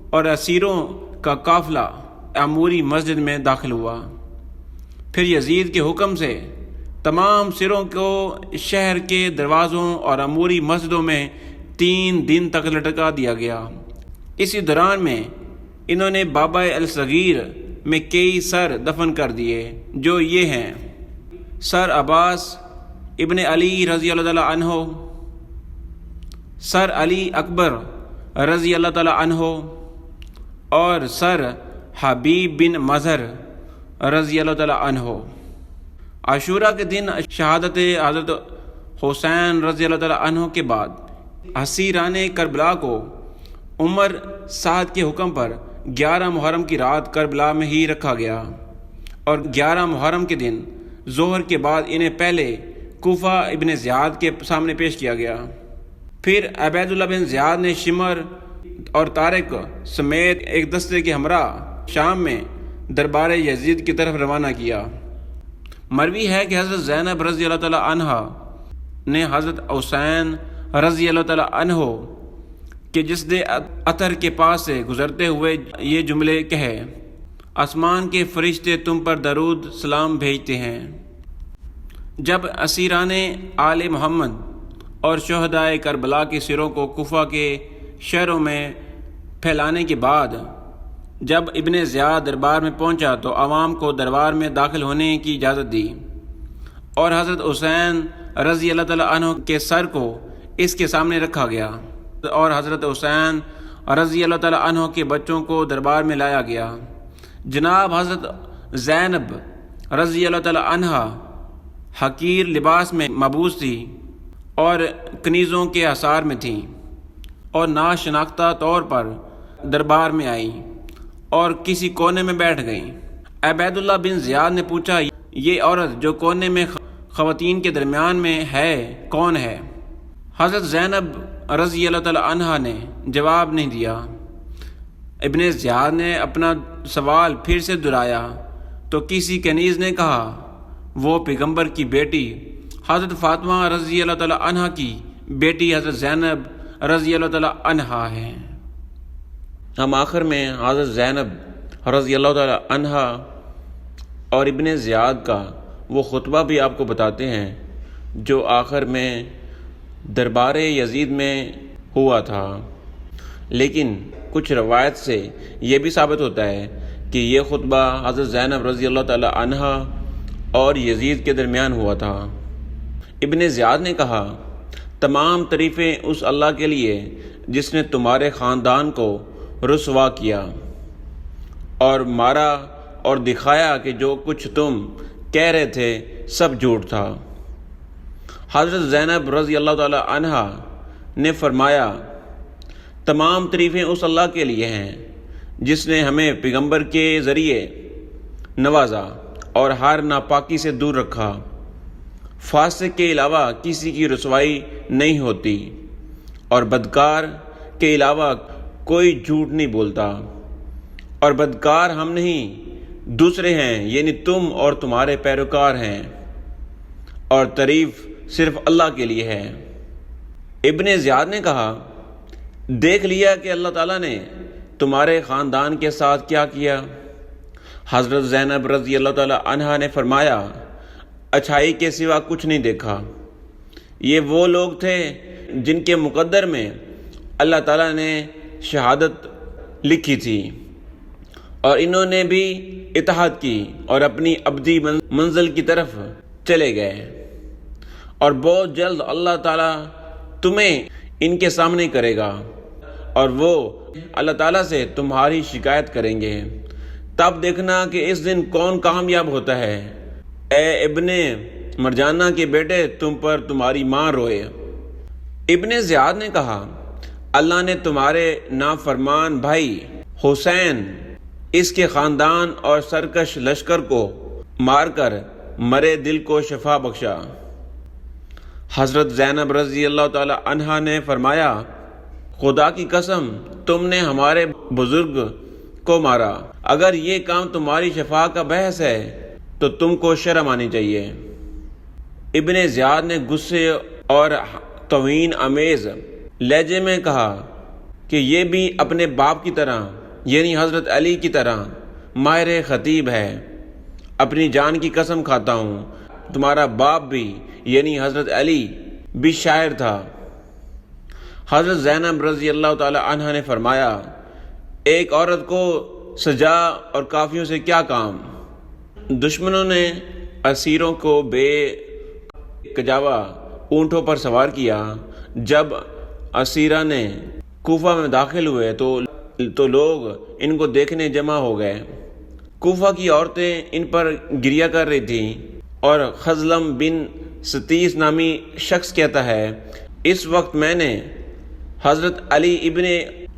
A: اور اسیروں کا قافلہ اموری مسجد میں داخل ہوا۔ پھر یزید کے حکم سے تمام سروں کو شہر کے دروازوں اور اموری مسجدوں میں 3 دن تک لٹکا دیا گیا۔ اسی دوران میں انہوں نے بابا الصغیر میں کئی سر دفن کر دیے، جو یہ ہیں: سر عباس ابن علی رضی اللہ تعالیٰ عنہ، سر علی اکبر رضی اللہ تعالیٰ عنہ، اور سر حبیب بن مظہر رضی اللہ تعالیٰ عنہ۔ عاشورہ کے دن شہادت حضرت حسین رضی اللہ تعالیٰ عنہ کے بعد اسیران کربلا کو عمر سعد کے حکم پر 11 محرم کی رات کربلا میں ہی رکھا گیا، اور 11 محرم کے دن ظہر کے بعد انہیں پہلے کوفہ ابن زیاد کے سامنے پیش کیا گیا۔ پھر عبید اللہ بن زیاد نے شمر اور طارق سمیت ایک دستے کے ہمراہ شام میں دربار یزید کی طرف روانہ کیا۔ مروی ہے کہ حضرت زینب رضی اللہ تعالیٰ عنہ نے حضرت حسین رضی اللہ تعالیٰ عنہ کے جسد اطہر کے پاس سے گزرتے ہوئے یہ جملے کہے: آسمان کے فرشتے تم پر درود سلام بھیجتے ہیں۔ جب اسیران آل محمد اور شہدائے کربلا کے سروں کو کوفہ کے شہروں میں پھیلانے کے بعد جب ابن زیاد دربار میں پہنچا تو عوام کو دربار میں داخل ہونے کی اجازت دی، اور حضرت حسین رضی اللہ تعالیٰ عنہ کے سر کو اس کے سامنے رکھا گیا، اور حضرت حسین رضی اللہ تعالیٰ عنہ کے بچوں کو دربار میں لایا گیا۔ جناب حضرت زینب رضی اللہ تعالیٰ عنہ حقیر لباس میں مبوس تھی اور کنیزوں کے حصار میں تھیں، اور ناشناختہ طور پر دربار میں آئیں اور کسی کونے میں بیٹھ گئیں۔ عبید اللہ بن زیاد نے پوچھا، یہ عورت جو کونے میں خواتین کے درمیان میں ہے کون ہے؟ حضرت زینب رضی اللہ تعالیٰ عنہا نے جواب نہیں دیا۔ ابن زیاد نے اپنا سوال پھر سے دہرایا تو کسی کنیز نے کہا، وہ پیغمبر کی بیٹی حضرت فاطمہ رضی اللہ تعالیٰ عنہا کی بیٹی حضرت زینب رضی اللہ تعالیٰ عنہا ہے۔ ہم آخر میں حضرت زینب رضی اللہ تعالیٰ عنہا اور ابن زیاد کا وہ خطبہ بھی آپ کو بتاتے ہیں جو آخر میں دربار یزید میں ہوا تھا، لیکن کچھ روایت سے یہ بھی ثابت ہوتا ہے کہ یہ خطبہ حضرت زینب رضی اللہ تعالیٰ عنہا اور یزید کے درمیان ہوا تھا۔ ابن زیاد نے کہا، تمام تعریفیں اس اللہ کے لیے جس نے تمہارے خاندان کو رسوا کیا اور مارا اور دکھایا کہ جو کچھ تم کہہ رہے تھے سب جھوٹ تھا۔ حضرت زینب رضی اللہ تعالی عنہا نے فرمایا، تمام تعریفیں اس اللہ کے لیے ہیں جس نے ہمیں پیغمبر کے ذریعے نوازا اور ہر ناپاکی سے دور رکھا۔ فاسق کے علاوہ کسی کی رسوائی نہیں ہوتی اور بدکار کے علاوہ کوئی جھوٹ نہیں بولتا، اور بدکار ہم نہیں دوسرے ہیں، یعنی تم اور تمہارے پیروکار ہیں، اور تعریف صرف اللہ کے لیے ہے۔ ابن زیاد نے کہا، دیکھ لیا کہ اللہ تعالیٰ نے تمہارے خاندان کے ساتھ کیا کیا؟ حضرت زینب رضی اللہ تعالیٰ عنہا نے فرمایا، اچھائی کے سوا کچھ نہیں دیکھا۔ یہ وہ لوگ تھے جن کے مقدر میں اللہ تعالیٰ نے شہادت لکھی تھی، اور انہوں نے بھی اطاعت کی اور اپنی ابدی منزل کی طرف چلے گئے، اور بہت جلد اللہ تعالیٰ تمہیں ان کے سامنے کرے گا، اور وہ اللہ تعالیٰ سے تمہاری شکایت کریں گے۔ تب دیکھنا کہ اس دن کون کامیاب ہوتا ہے۔ اے ابن مرجانہ کے بیٹے، تم پر تمہاری ماں روئے۔ ابن زیاد نے کہا، اللہ نے تمہارے نافرمان بھائی حسین، اس کے خاندان اور سرکش لشکر کو مار کر مرے دل کو شفا بخشا۔ حضرت زینب رضی اللہ تعالی عنہا نے فرمایا، خدا کی قسم تم نے ہمارے بزرگ کو مارا، اگر یہ کام تمہاری شفا کا باعث ہے تو تم کو شرم آنی چاہیے۔ ابن زیاد نے غصے اور توہین آمیز لہجے میں کہا کہ یہ بھی اپنے باپ کی طرح یعنی حضرت علی کی طرح ماہر خطیب ہے۔ اپنی جان کی قسم کھاتا ہوں، تمہارا باپ بھی یعنی حضرت علی بھی شاعر تھا۔ حضرت زینب رضی اللہ تعالی عنہ نے فرمایا، ایک عورت کو سجا اور کافیوں سے کیا کام؟ دشمنوں نے اسیروں کو بے کجاوا اونٹوں پر سوار کیا۔ جب اسیرہ نے کوفہ میں داخل ہوئے تو لوگ ان کو دیکھنے جمع ہو گئے۔ کوفہ کی عورتیں ان پر گریہ کر رہی تھیں، اور خزلم بن ستیس نامی شخص کہتا ہے، اس وقت میں نے حضرت علی ابن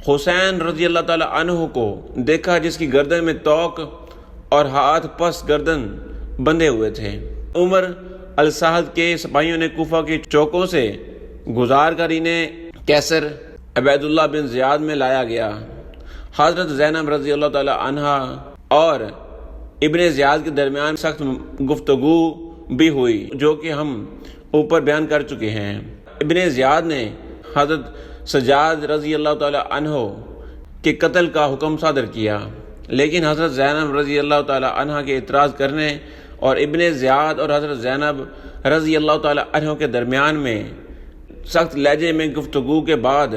A: حسین رضی اللہ تعالی عنہ کو دیکھا جس کی گردن میں توق اور ہاتھ پس گردن بندھے ہوئے تھے۔ عمر الساحد کے سپاہیوں نے کوفہ کے چوکوں سے گزار کر انہیں کیسر عبید اللہ بن زیاد میں لایا گیا۔ حضرت زینب رضی اللہ تعالی عنہا اور ابن زیاد کے درمیان سخت گفتگو بھی ہوئی، جو کہ ہم اوپر بیان کر چکے ہیں۔ ابن زیاد نے حضرت سجاد رضی اللہ تعالی عنہ کے قتل کا حکم صادر کیا، لیکن حضرت زینب رضی اللہ تعالی عنہ کے اعتراض کرنے اور ابن زیاد اور حضرت زینب رضی اللہ تعالی عنہ کے درمیان میں سخت لہجے میں گفتگو کے بعد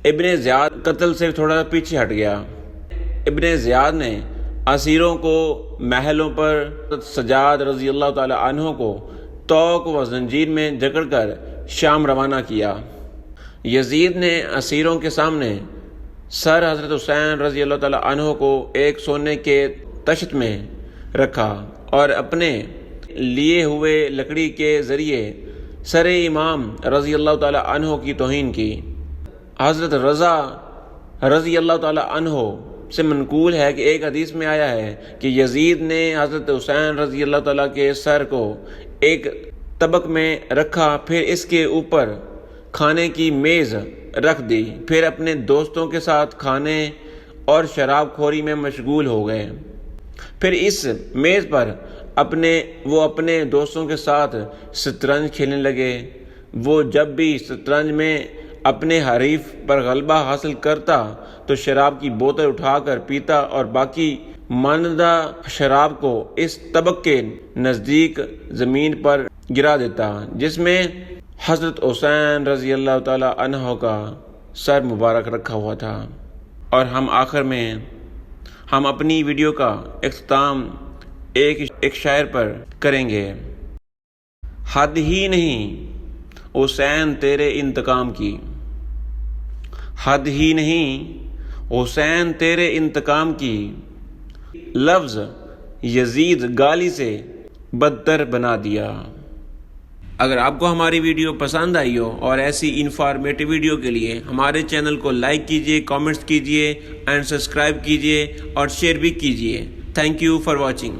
A: ابن زیاد قتل سے تھوڑا پیچھے ہٹ گیا۔ ابن زیاد نے اسیروں کو محلوں پر سجاد رضی اللہ تعالی عنہ کو توق و زنجیر میں جکڑ کر شام روانہ کیا۔ یزید نے اسیروں کے سامنے سر حضرت حسین رضی اللہ تعالی عنہ کو ایک سونے کے تشت میں رکھا اور اپنے لیے ہوئے لکڑی کے ذریعے سر امام رضی اللہ تعالی عنہ کی توہین کی۔ حضرت رضا رضی اللہ تعالی عنہ سے منقول ہے کہ ایک حدیث میں آیا ہے کہ یزید نے حضرت حسین رضی اللہ تعالیٰ کے سر کو ایک طبق میں رکھا، پھر اس کے اوپر کھانے کی میز رکھ دی، پھر اپنے دوستوں کے ساتھ کھانے اور شراب خوری میں مشغول ہو گئے۔ پھر اس میز پر وہ اپنے دوستوں کے ساتھ شطرنج کھیلنے لگے۔ وہ جب بھی شطرنج میں اپنے حریف پر غلبہ حاصل کرتا تو شراب کی بوتل اٹھا کر پیتا اور باقی ماندہ شراب کو اس طبق کے نزدیک زمین پر گرا دیتا جس میں حضرت حسین رضی اللہ تعالی عنہ کا سر مبارک رکھا ہوا تھا۔ اور آخر میں ہم اپنی ویڈیو کا اختتام ایک شاعر پر کریں گے۔ حد ہی نہیں حسین تیرے انتقام کی، حد ہی نہیں حسین تیرے انتقام کی، لفظ یزید گالی سے بدتر بنا دیا۔ اگر آپ کو ہماری ویڈیو پسند آئی ہو اور ایسی انفارمیٹیو ویڈیو کے لیے ہمارے چینل کو لائک کیجئے، کامنٹس کیجئے اینڈ سبسکرائب کیجئے اور شیئر بھی کیجئے۔ Thank you for watching.